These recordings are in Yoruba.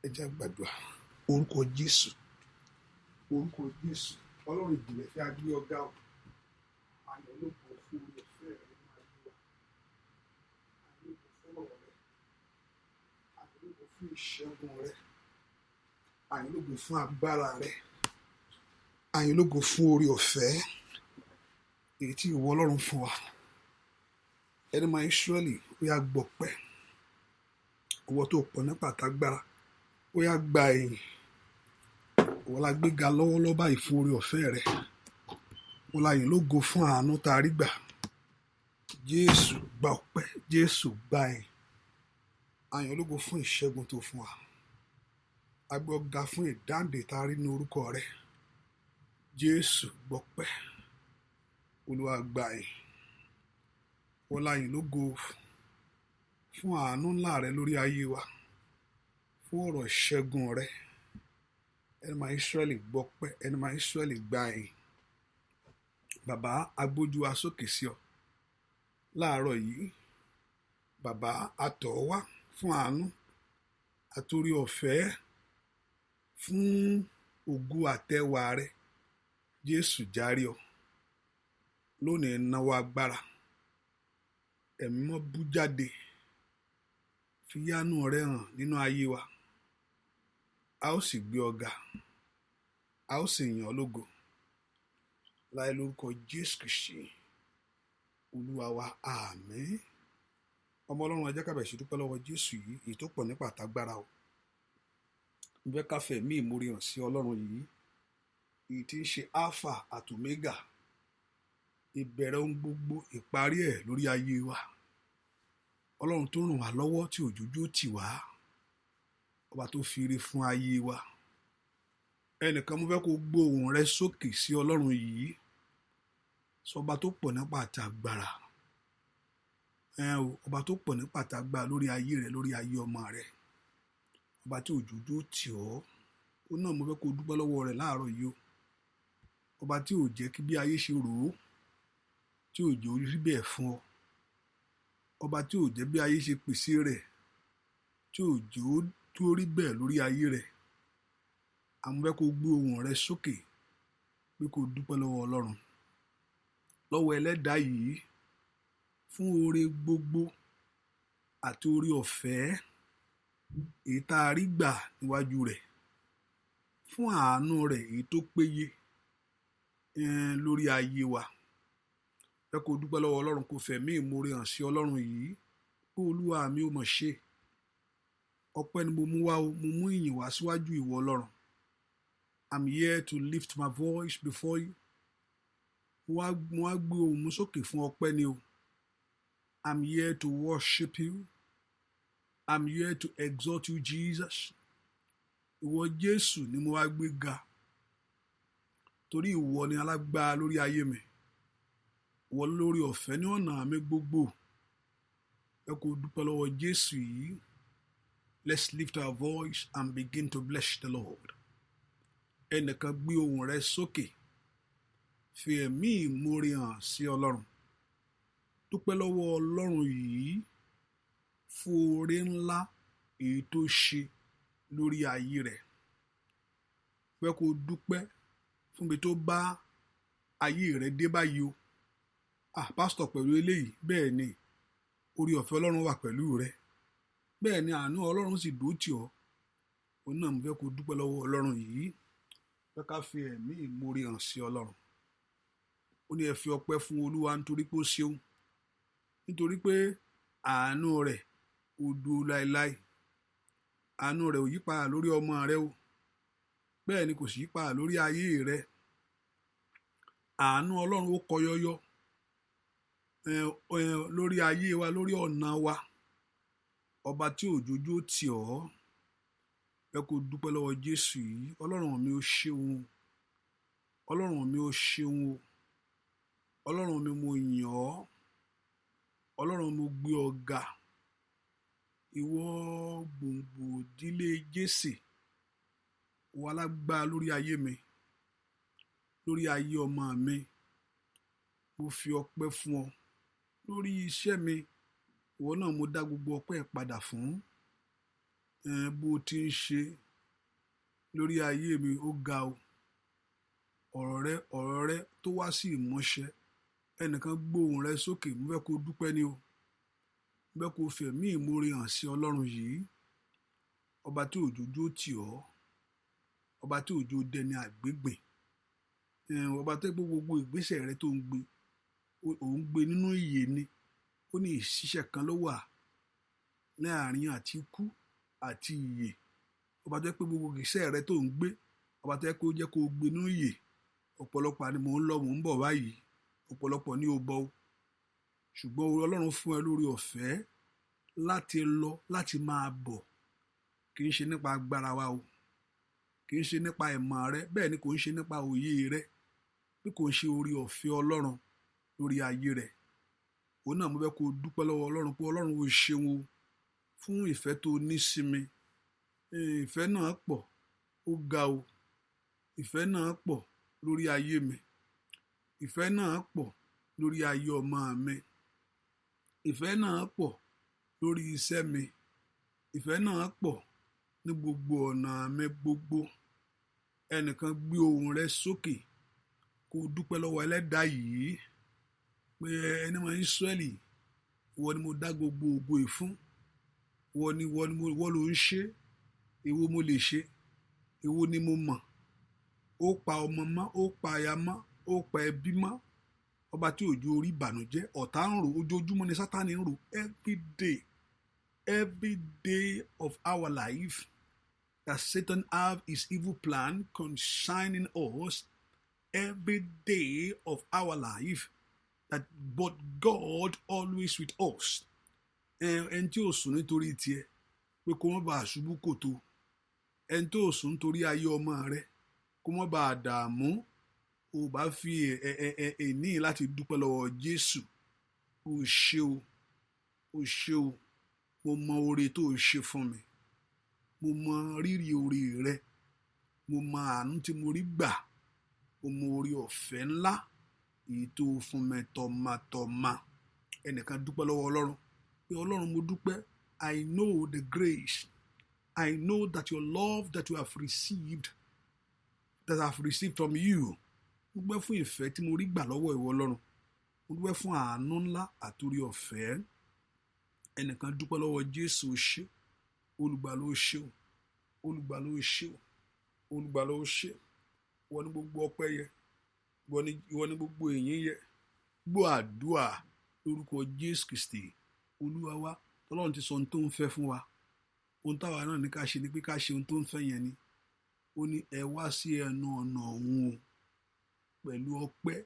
Ẹ jẹ́ gbàdúrà. Orúkọ Jésù, orúkọ Jésù, Ọlọ́run ìjìnlẹ̀ fẹ́ agbé ọ̀gá o. Àyàn ológo fún orí ọ̀fẹ́ rẹ nínú ayé wa. Àyàn ológo fún ọ̀rọ̀ rẹ. Àyàn ológo fún ìṣẹ́gun rẹ. Àyàn ológo fún agbára rẹ. Àyàn ológo fún orí ọ̀fẹ́ èyí tí ìwọ Ọlọ́run fún wa. Ẹni máa Ísírẹ́lì ó yá gbọpẹ́. Ìwọ tó pọ̀ nípa àtàgbára ó yá gba ẹ̀yìn. Ìwọ la gbéga lọ́wọ́lọ́wọ́ báyìí fún orí ọ̀fẹ́ rẹ. Ìwọ la yìn lógo fún àánú tá a rí gbà. Jésù gba ọpẹ́, Jésù gba ẹ̀yìn. Àyàn ológo fún ìṣẹ́gun tó fún wa. A gbé ọ̀gá fún ìdáǹdè tá a rí ní orúkọ rẹ. Jésù gbọpẹ́. Olúwa gba ẹ̀yìn. Ìwọ la yìn lógo fún àánú ńlá rẹ lórí ayé wa, fún ọ̀rọ̀ ìṣẹ́gun rẹ. Ẹni máa Ísírẹ́lì gbọpẹ́, ẹni máa Ísírẹ́lì gba ẹ̀yìn. Bàbá, a gbójú wa sókè sí ọ láàárọ̀ yìí. Bàbá, a tọ̀ ọ́ wá fún àánú àtorí ọ̀fẹ́, fún ògo àtẹwà rẹ. Jésù járe ọ lónìí, náwó agbára ẹ̀mí mọ́ bú jáde, fi yánú rẹ hàn nínú ayé wa. A ó sì gbé ọ̀gá, a ó sì yìn ọ́ lógo láì lórúkọ Jésù Kristi Olúwa wa, àmín. Ọmọ Ọlọ́run, ẹ jẹ́ ká bẹ̀rẹ̀ sí dúpẹ́ lọ́wọ́ Jésù yìí, èyí tó pọ̀ nípa àtàgbára o. Mo fẹ́ ká fẹ̀mí ìmoore hàn sí Ọlọ́run yìí, èyí tí ń ṣe Alpha àti Omega, ìbẹ̀rẹ̀ ohun gbogbo, ìparí ẹ̀ lórí ayé wa. Ọlọ́run tó ràn wá lọ́wọ́ tí òjòjú tì wá, ọba tó fi ire fún ayé wa. Ẹnìkan, mo fẹ́ kó gbé ohùn rẹ sókè sí Ọlọ́run yìí, sọba tó pọ̀ nípa àtàgbára. Ọba tó pọ̀ nípa àtàgbára lórí ayé rẹ, lórí ayé ọmọ rẹ. Ọba tí òjòjú tì ọ́, ó náà mo fẹ́ kó dúpẹ́ lọ́wọ́ rẹ láàárọ̀ yìí o. Ọba tí ò jẹ́ kí bí ayé ṣe rò ó, tí ò jẹ́ orí bẹ́ẹ̀ fún ọ. Ọba tí ò jẹ́ bí ayé ṣe pèsè rẹ̀, tí ò jẹ́ ó tó rí bẹ́ẹ̀ lórí ayé rẹ̀. Àwọn fẹ́ kó gbé ohùn rẹ sókè pé kó dúpẹ́ lọ́wọ́ Ọlọ́run, lọ́wọ́ ẹlẹ́dàá yìí, fún oore gbogbo àti oore ọ̀fẹ́ èyí tá a rí gbà níwájú rẹ̀, fún àánú rẹ̀ èyí tó péye lórí ayé wa. Fẹ́ kó dúpẹ́ lọ́wọ́ Ọlọ́run, kó fẹ̀mí ìmoore hàn sí Ọlọ́run yìí pé Olúwa mi ò mọ̀ ṣe. Ọpẹ́ ni mo mú wá o, mo mú ìyìn wá síwájú ìwọ Ọlọ́run. I'm here to lift my voice before you. Mo wá gbé ohùn mi sókè fún ọpẹ́ ni o. I'm here to worship you. I'm here to exalt you, Jesus. Ìwọ Jésù ni mo wá gbé ga, torí ìwọ ni alágbára lórí ayé mi. Ìwọ lórí ọ̀fẹ́ ní ọ̀nà mi gbogbo. Ẹ kó dúpẹ́ lọ́wọ́ Jésù yìí. Let's lift our voice and begin to bless the Lord. Ẹnìkan, gbé ohùn rẹ sókè, fi ẹ̀mí ìmoore hàn sí Ọlọ́run. Dúpẹ́ lọ́wọ́ Ọlọ́run yìí fún oore ńlá èyí tó ṣe lórí ayé rẹ̀. Fẹ́ kó dúpẹ́ fún mi tó bá ayé rẹ̀ dé báyìí o. Pásítọ̀, pẹ̀lú eléyìí, bẹ́ẹ̀ ni orí ọ̀fẹ́ Ọlọ́run wà pẹ̀lú rẹ. Bẹ́ẹ̀ ni àánú Ọlọ́run sì dúró tì ọ́. Òun náà mo fẹ́ kó dúpẹ́ lọ́wọ́ Ọlọ́run yìí. Fẹ́ ká fi ẹ̀mí ìmoore hàn sí Ọlọ́run. Ó ní ẹ fi ọpẹ́ fún Olúwa nítorí pé ó ṣeun, nítorí pé àánú rẹ̀ ó dúró láéláé. Àánú rẹ̀ ò yípadà lórí ọmọ rẹ o, bẹ́ẹ̀ ni kò sì yípadà lórí ayé rẹ. Àánú Ọlọ́run ó kọ yọyọ lórí ayé wa, lórí ọ̀nà wa. Ọba tí òjòjú tì ọ́. Ẹ kó dúpẹ́ lọ́wọ́ Jésù yìí. Ọlọ́run mi ó ṣeun, Ọlọ́run mi ó ṣeun o. Ọlọ́run mi, mo yìn ọ́. Ọlọ́run, mo gbé ọ ga. Ìwọ gbòǹgbò ìdílé Jésè, ìwọ alágbára lórí ayé mi, lórí ayé ọmọ mi. Mo fi ọpẹ́ fún ọ lórí iṣẹ́ mi. Ìwọ náà mo dá gbogbo ọpẹ́ padà fún. bó ti ń ṣe lórí ayé mi ó ga o. Ọ̀rọ̀ rẹ tó wá sí ìmúṣẹ. Ẹnìkan gbóhùn rẹ sókè, mo fẹ́ kó dúpẹ́ ni o. Mo fẹ́ kó fẹ̀mí ìmoore hàn sí Ọlọ́run yìí. Ọba tí òjòjú tì ọ́, ọba tí òjò dẹni àgbégbìn, ọba tó gbogbo ìgbésẹ̀ rẹ tó ń gbé, òun gbé nínú ìyè ni. Ó ní ìṣísẹ̀ kan ló wà láàrin àti ikú àti ìyè. Ọba tó pé gbogbo ìgbésẹ̀ rẹ tó ń gbé, ọba tó kó jẹ́ kó gbé nínú ìyè. Ọ̀pọ̀lọpọ̀ ni mò ń lọ mò ń bọ̀ báyìí, ọ̀pọ̀lọpọ̀ ni ó bọ̀ o. Ṣùgbọ́n Ọlọ́run fún ẹ lórí ọ̀fẹ́ láti lọ, láti máa bọ̀. Kì í ṣe nípa agbára wa o, kì í ṣe nípa ìmọ̀ rẹ, bẹ́ẹ̀ ni kò ń ṣe nípa òye rẹ, bí kò ń ṣe orí ọ̀fẹ́ Ọlọ́run lórí ayé rẹ. Òun náà mo fẹ́ kó dúpẹ́ lọ́wọ́ Ọlọ́run pé Ọlọ́run ó ṣeun o fún ìfẹ́ tó ní sí mi. Ìfẹ́ náà pọ̀, ó ga o. Ìfẹ́ náà pọ̀ lórí ayé mi. Ìfẹ́ náà pọ̀ lórí ayé ọmọ mi. Ìfẹ́ náà pọ̀ lórí iṣẹ́ mi. Ìfẹ́ náà pọ̀ ní gbogbo ọ̀nà mi gbogbo. Ẹnìkan gbé ohùn rẹ sókè kó dúpẹ́ lọ́wọ́ ẹlẹ́dàá yìí pé ẹni mọ Ísírẹ́lì, ìwọ ni mo dá gbogbo ògo yìí fún. Ìwọ ló ń ṣe. Èwo mo lè ṣe? Èwo ni mo mọ̀? Ó pa ọmọ mọ́, ó pa aya mọ́, ó pa ẹbí mọ́. Ọba tí òjò orí ìbànújẹ́, ọ̀tá ń rò, ojoojúmọ́ ni Sátánì ń rò. Every day of our life that Satan have his evil plan concerning us. Every day of our life that but God always with us. Ẹni tí ò sùn nítorí tiẹ̀ pé kó má bàa ṣubú kòtò. Ẹni tí ò sùn nítorí ayé ọmọ rẹ kó má bàa dààmú. O bá fi ẹ̀ní láti dúpẹ́ lọ́wọ́ Jésù. O ṣé o, o ṣé o. Mo mọ oore tó o ṣe fún mi. Mo mọ rírì oore rẹ. Mo mọ àánú tí mo rí gbà. Mo mọ oore ọ̀fẹ́ ńlá èyí tó fún mi tọmọtọmọ. Ẹnìkan dúpẹ́ lọ́wọ́ Ọlọ́run pé Ọlọ́run mo dúpẹ́. I know the grace. I know that your love that you have received, that I have received from you. Mo dúpẹ́ fún ìfẹ́ tí mo rí gbà lọ́wọ́ ìwọ Ọlọ́run. Mo dúpẹ́ fún àánú ńlá àtòrí ọ̀fẹ́. Ẹnìkan dúpẹ́ lọ́wọ́ Jésù ṣe. Olùgbàlà ó ṣe o. Olùgbàlà ó ṣe o. Olùgbàlà ó ṣe. Ìwọ ni gbogbo ọpẹ́ yẹ. Ìwọ ni gbogbo èyìn yẹ. Gbọ́ àdúà lórúkọ Jésù Kristi Olúwa wa. Ọlọ́run ti sọ ohun tó ń fẹ́ fún wa. Ohun táwa náà ní ká ṣe ni pé ká ṣe ohun tó ń fẹ́ yẹn ni. Ó ní ẹ wá sí ẹnu ọ̀nà òun o pẹ̀lú ọpẹ́.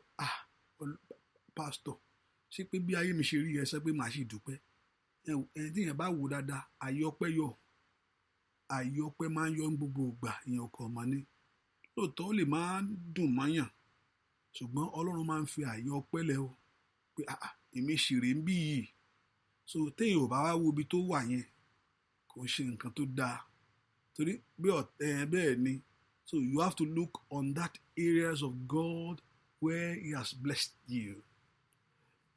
Pásítọ̀, ṣé pé bí ayé mi ṣe rí ẹ sọ pé màá sì dúpẹ́? Ẹni tí yẹn bá wò dáadáa, ààyè ọpẹ́ yọ. Ààyè ọpẹ́ máa ń yọ ní gbogbo ìgbà, ìyẹn ọkọ̀ ọmọ ní. Lóòótọ́ ó lè máa dùn mọ́yàn, ṣùgbọ́n Ọlọ́run máa ń fi ààyè ọpẹ́ lẹ̀ o pé èmi sì rè ń bí yìí. So téèyàn ò bá wá wo ibi tó wà yẹn, kò ṣe nǹkan tó dáa. Torí bẹ́ẹ̀ ni. So you have to look on that areas of God where he has blessed you.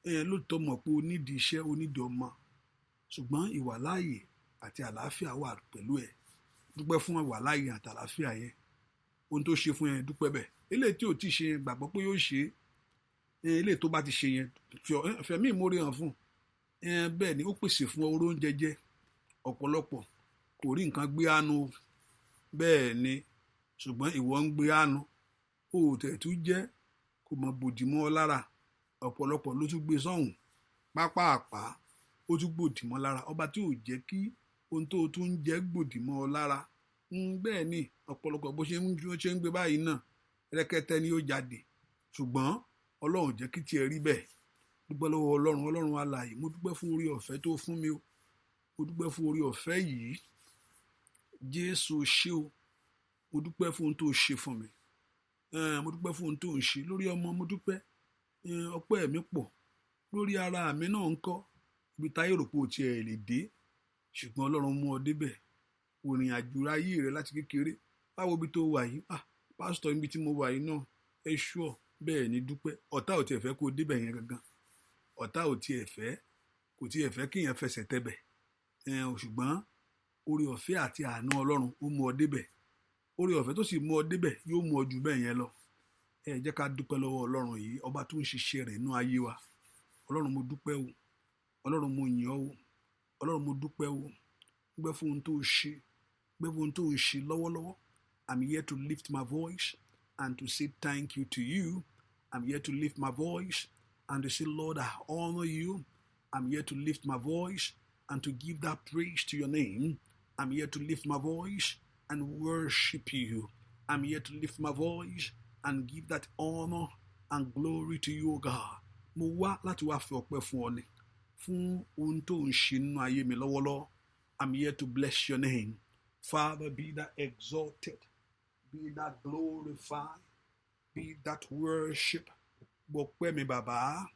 Lóòótọ́ mọ̀ pé o nídìí iṣẹ́, o nídìí ọmọ, ṣùgbọ́n ìwàláàyè àti àlàáfíà wà pẹ̀lú ẹ̀. Dúpẹ́ fún ìwàláàyè àti àlàáfíà yẹn. Ohun tó ṣe fún yẹn dúpẹ́ bẹ̀. Eléyìí tí ò tí ì ṣe yẹn gbàgbọ́ pé yóò ṣe. Eléyìí tó bá ti ṣe yẹn fẹ̀mí ìmoore hàn fún. Bẹ́ẹ̀ ni ó pèsè fún oró oúnjẹ jẹ. Ọ̀pọ̀lọpọ̀ kò rí nǹkan gbé àánú. Bẹ́ẹ̀ ni, ṣùgbọ́n ìwọ ń gbé àánú. O ò tẹ̀ tún jẹ́ kò mọ bòdì mọ́ ọ lára. Ọ̀pọ̀lọpọ̀ ló tún gbé sọ́hùn pápáàpá. Ó tún gbòdì mọ́ lára. Ọba tí ò jẹ́ kí ohun tó tún ń jẹ́ gbòdì mọ́ ọ lára. Bẹ́ẹ̀ ni ọ̀pọ̀lọpọ̀ bó ṣe ń gbé báyìí náà rẹ́kẹ́tẹ́ ni ó jáde. Ṣùgbọ́n Ọlọ́run jẹ́ kí tiẹ̀ rí bẹ́ẹ̀. Dúpẹ́ lọ́wọ́ Ọlọ́run alààyè. Mo dúpẹ́ fún oore ọ̀fẹ́ tó fún mi o. Mo dúpẹ́ fún oore ọ̀fẹ́ yìí. Jésù ṣé o. Mo dúpẹ́ fún ohun tó ṣe fún mi. Mo dúpẹ́ fún ohun tó ń ṣe lórí ọmọ. Mo dúpẹ́. Ọpẹ́ mi pọ̀ lórí ara mi náà ń kọ́. Ibi táyé rò pé o tiẹ̀ lè dé, ṣùgbọ́n Ọlọ́run mú ọ débẹ̀. Òrìn àjò ayé rẹ láti kékeré. Báwo bí tó wà yìí? Pásítọ̀, ibi tí mo wà yìí náà ẹ ṣúọ̀. Bẹ́ẹ̀ ni dúpẹ́. Ọ̀tá ò tiẹ̀ fẹ́ kó débẹ̀ yẹn gangan. Ọ̀tá ò tiẹ̀ fẹ́, kò tiẹ̀ fẹ́ kí èèyàn fẹsẹ̀ tẹ̀bẹ̀. Ṣùgbọ́n oore ọ̀fẹ́ àti àánú Ọlọ́run ó mú ọ débẹ̀, oore ọ̀fẹ́ tó sì mú ọ débẹ̀ yóò mú ọ jù bẹ́ẹ̀ yẹn lọ. Ẹ jẹ́ ká dúpẹ́ lọ́wọ́ Ọlọ́run yìí, ọba tó ń ṣiṣẹ́ rẹ̀ nínú ayé wa. Ọlọ́run mo dúpẹ́ o, Ọlọ́run mo yìn ọ́ o, Ọlọ́run mo dúpẹ́ o, dúpẹ́ fún ohun tó ṣe, dúpẹ́ fún ohun tó ń ṣe lọ́wọ́lọ́wọ́. I'm here to lift my voice and to say thank you to you. I'm here to lift my voice and to say, Lord, I honor you. I'm here to lift my voice and to give that praise to your name. I'm here to lift my voice and worship you. I'm here to lift my voice and give that honor and glory to you, O God. Mo wá láti wá fi ọpẹ́ fún ọ ni, fún ohun tó ń ṣe nínú ayé mi lọ́wọ́lọ́wọ́. I'm here to bless your name. Father, be that exalted, be that glorified, be that worship. Gbọpẹ́ mi bàbá,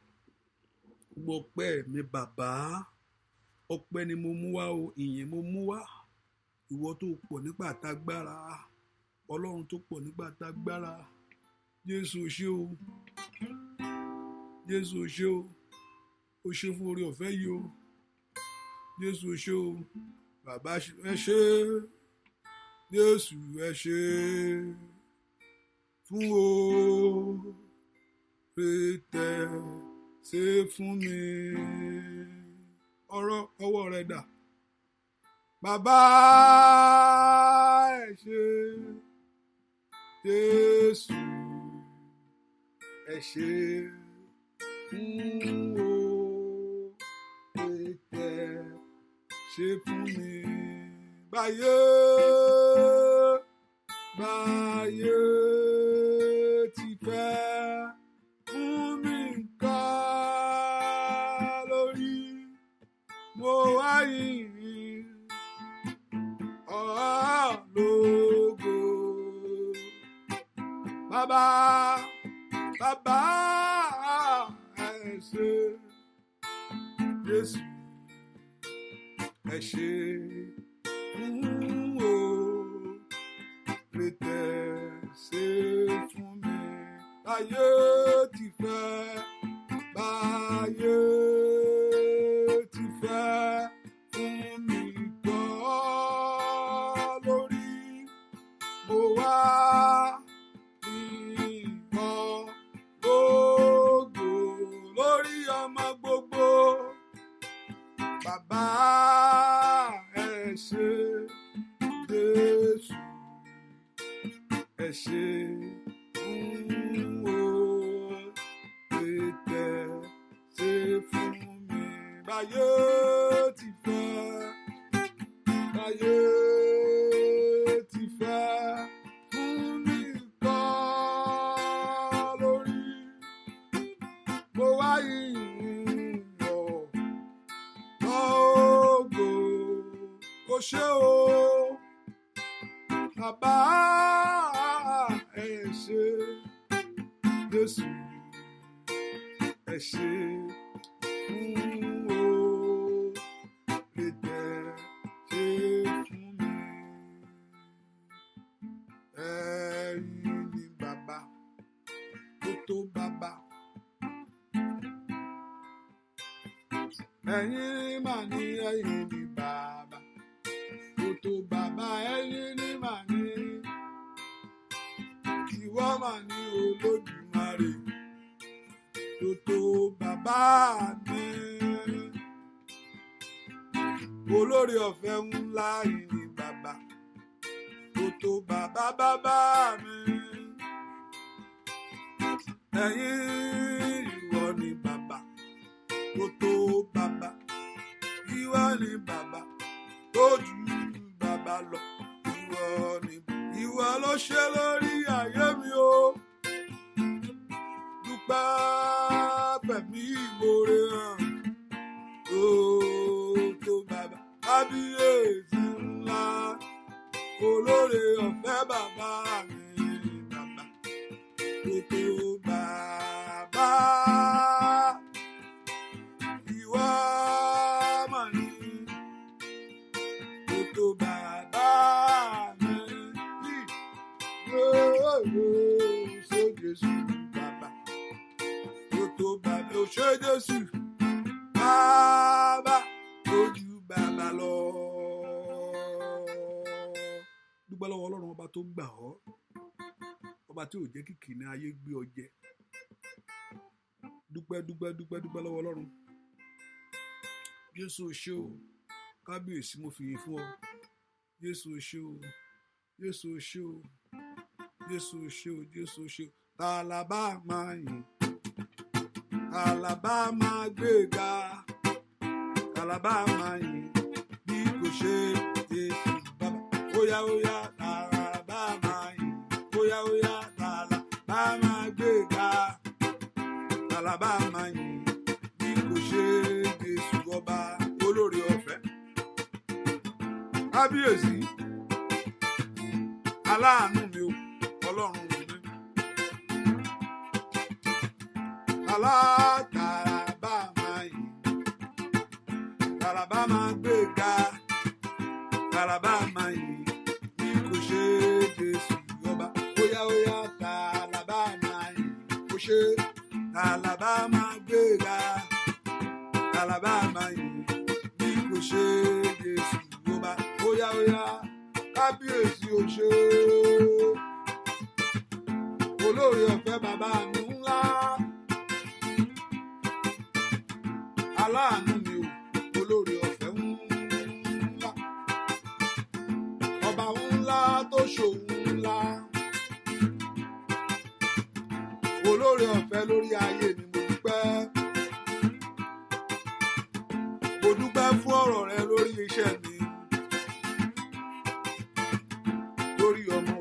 gbọpẹ́ mi bàbá. Ọpẹ́ ni mo mú wá o, ìyìn mo mú wá. Ìwọ tó pọ̀ nígbà tágbára, Ọlọ́run tó pọ̀ nígbà tágbára. Jésù o ṣé o, Jésù o ṣé o ṣé fún oore ọ̀fẹ́ yìí o. Jésù o ṣé o, bàbá ẹ ṣé, Jésù ẹ ṣé fún oore tẹ́ ṣe fún mi. Ọwọ́ rẹ dà. Bàbá ẹ ṣé, Jésù ẹ ṣé fún oore tẹ́ ṣe fún mi. Báyé ti fẹ́ fún mi nǹkan lórí, mo wá yìn ọ́ lógo. Bàbá ẹ ṣé, Jésù ẹ ṣé fún oore tẹ́ ṣe fún mi. Báyé ti fẹ́, báyé ti fẹ́ fún mi gan lórí, mo wá yìn ọ́ lógo lórí ọmọ gbogbo. Bàbá ẹ ṣé, Jésù ẹ ṣé fún oore tẹ́ ṣe fún mi. Báyé ti fẹ́, báyé ti fẹ́ fún mi gan lórí, mo wá yìn ọ́ lógo. O ṣé o, bàbá ẹ ṣé, Jésù ẹ ṣé fún oore tẹ́ ṣe fún mi. Ẹ̀yin ni bàbá tó tó bàbá, ẹ̀yin mà ní, ẹ̀yin ni bàbá tó tó bàbá, ẹ̀yin ni mà ní. Ìwọ mà ní Olódùmarè tó tó bàbá mi. Olóore ọ̀fẹ́ ńlá yìí ni bàbá tó tó bàbá mi. Ẹ̀yin ìwọ ni bàbá tó tó bàbá, ìwọ ni bàbá tó jù bàbá lọ. Ìwọ ló ṣe lórí ayé mi o. Dúpẹ́ pẹ̀mí ìmoore hàn tó bàbá. Kábíyèsí ńlá, olóore ọ̀fẹ́ bàbá mi. Bàbá tó tó bàbá, ìwọ mà ní tó tó bàbá mi. Ṣé Jésù bàbá tó tó bàbá, ó ṣé Jésù bàbá tó ju bàbá lọ. dúpẹ́ lọ́wọ́ Ọlọ́run ọba tó gbà ọ́, ọba tí ò jẹ́ kí kìnìún ayé gbé ọ jẹ. Dúpẹ́ lọ́wọ́ Ọlọ́run. Jésù o ṣé o, kábíyèsí mo fi yìn fún ọ. Jésù o ṣé o, Jésù o ṣé o, Jésù o ṣé o, Jésù o ṣé o. Ta la bá máa yìn, ta la bá máa gbéga, ta la bá máa yìn bí kò ṣe Jésù bàbá. Óyá óyá, ta la bá máa yìn, óyá óyá, ta la bá máa gbéga, ta la bá máa yìn bí kò ṣe Jésù ọba olóore ọ̀fẹ́. Kábíyèsí aláàánú mi o, Ọlọ́run mi. Tàlàbà máa yìn, tàlàbà máa gbéga, tàlàbà máa yìn bí kò ṣe Jésù ọba. Óyá óyá, tàlàbà máa yìn, kò ṣe tàlàbà máa gbéga, tàlàbà máa yìn bí kò ṣe Jésù ọba. Óyá óyá, kábíyèsí o ṣé, olóore ọ̀fẹ́ bàbá mi ńlá. Aláàánú mi o, olóore ọ̀fẹ́ ńlá, ọba ńlá tó ṣòun ńlá, olóore ọ̀fẹ́ lórí ayé mi. Mo dúpẹ́ fún ọ̀rọ̀ rẹ lórí iṣẹ́ mi, lórí ọmọ,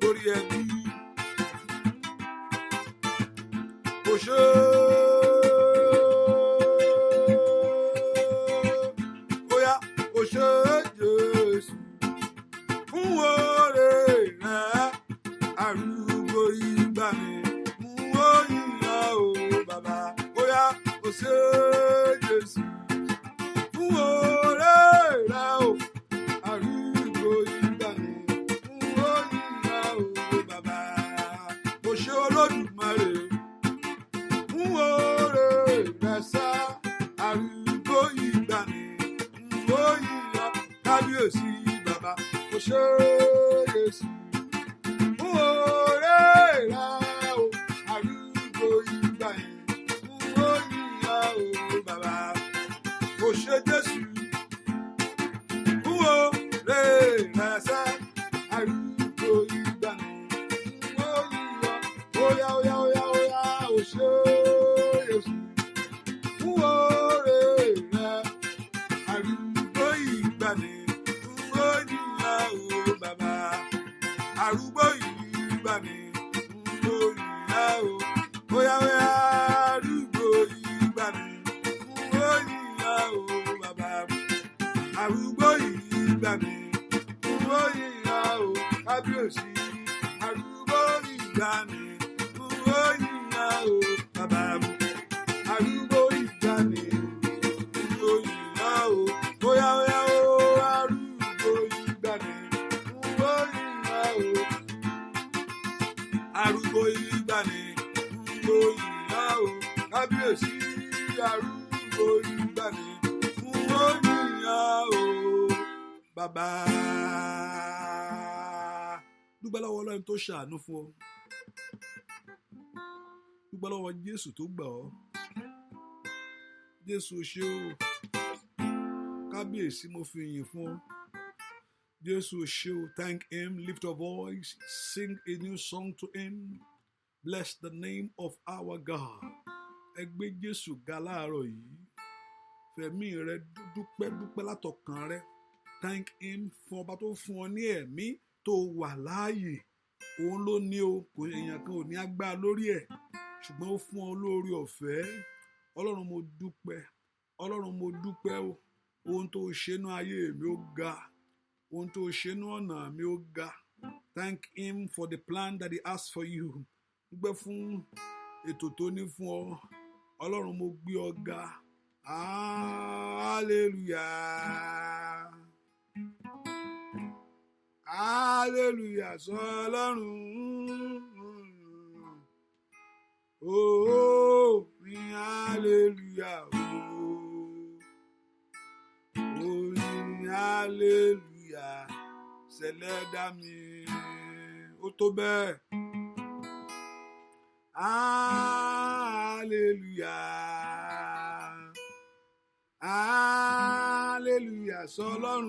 lórí ẹbí. Mo ṣe Jésù fún oore rẹ, arúgbó ìgbà mi, mú òyìnbó o bàbá. Bóyá o ṣe Jésù fún oore rẹ o, arúgbó ìgbà mi, mú òyìnbó o bàbá. Mo ṣe Olódùmarè fún oore rẹ sá, arúgbó ìgbà mi, mú òyìnbó. Kábíyèsí bàbá, mo ṣe Jésù fún oore rẹ o, arúgbó ìgbà yẹn, fún òyìnbó o bàbá. Mo ṣe Jésù fún oore rẹ sẹ́, arúgbó ìgbà yẹn, fún òyìnbó. Óyá óyá óyá óyá, o ṣe Jésù fún oore rẹ, arúgbó ìgbà yẹn. Bàbá arúgbó ìgbà mi, òyìnbá o. Óyá óyá, arúgbó ìgbà mi, òyìnbá o bàbá. Arúgbó ìgbà mi, òyìnbá o. Kábíyèsí arúgbó ìgbà mi, òyìnbá o bàbá. Arúgbó ìgbà mi, òyìnbá o. Óyá óyá o, arúgbó ìgbà mi. Arúgbó ìgbà ni òyìnbá o, kábíyèsí arúgbó ìgbà ni òyìnbá o bàbá. Dúpẹ́ lọ́wọ́ Ọlọ́run tó ṣàánú fún ọ, dúpẹ́ lọ́wọ́ Jésù tó gbà ọ́. Jésù ṣé o, kábíyèsí mo fi yìn fún ọ. Jesus should thank him, lift your voice, sing a new song to him. Bless the name of our God. Ẹ gbé Jésù ga láàárọ̀ yìí. Fẹ̀mí rẹ dúpẹ́ látọkàn rẹ. Thank him fún ọba tó fún ọ ní ẹ̀mí tó wà láàyè. Òun ló ní o, kò èèyàn kan ò ní agbára lórí ẹ̀. Ṣùgbọ́n ó fún ọ lórí ọ̀fẹ́. Ọlọ́run mo dúpẹ́, Ọlọ́run mo dúpẹ́ o. Ohun tó ṣe nínú ayé mi ó ga. Ohun tó ṣe ní ọ̀nà mi ó ga. Thank him for the plan that he has for you. Dúpẹ́ fún ètò tó ní fún ọ. Ọlọ́run mo gbé ọ ga. Hallelujah. Hallelujah sọ Ọlọ́run. Oh, mi hallelujah. Oh, mi hallelujah. ṣẹlẹ́dá mi. Ó tó bẹ́ẹ̀. Hallelujah. Hallelujah sọ́lọ́run.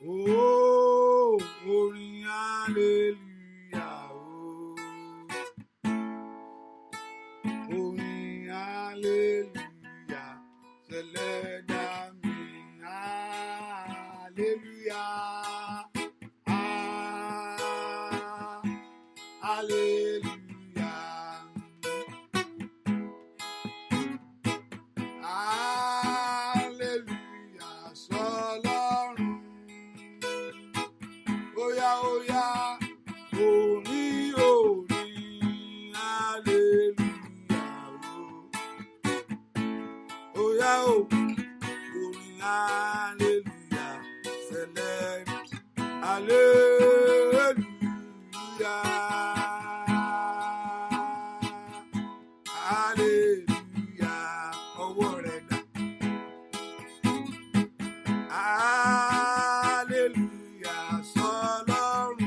Oh, orin hallelujah. Oh, orin hallelujah. Ṣẹlẹ́dá mi. Hallelujah. Hallelujah. Hallelujah sọ́lọ́run. Óyá óyá orin orin hallelujah. Óyá orin hallelujah ṣẹlẹ̀ hallelujah. Hallelujah ọwọ́ rẹ̀ dà. Hallelujah sọ́lọ́run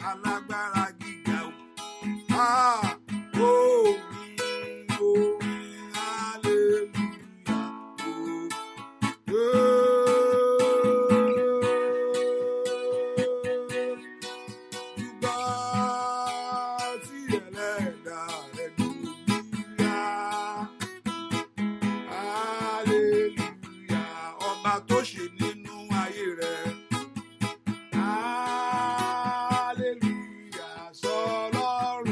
alágbára gíga o. Orin hallelujah o. Dùgbà tí ẹlẹ́dàá rẹ̀ dùgbìyà. Hallelujah ọba tó ṣe nínú ayé rẹ̀. Hallelujah sọ́lọ́run.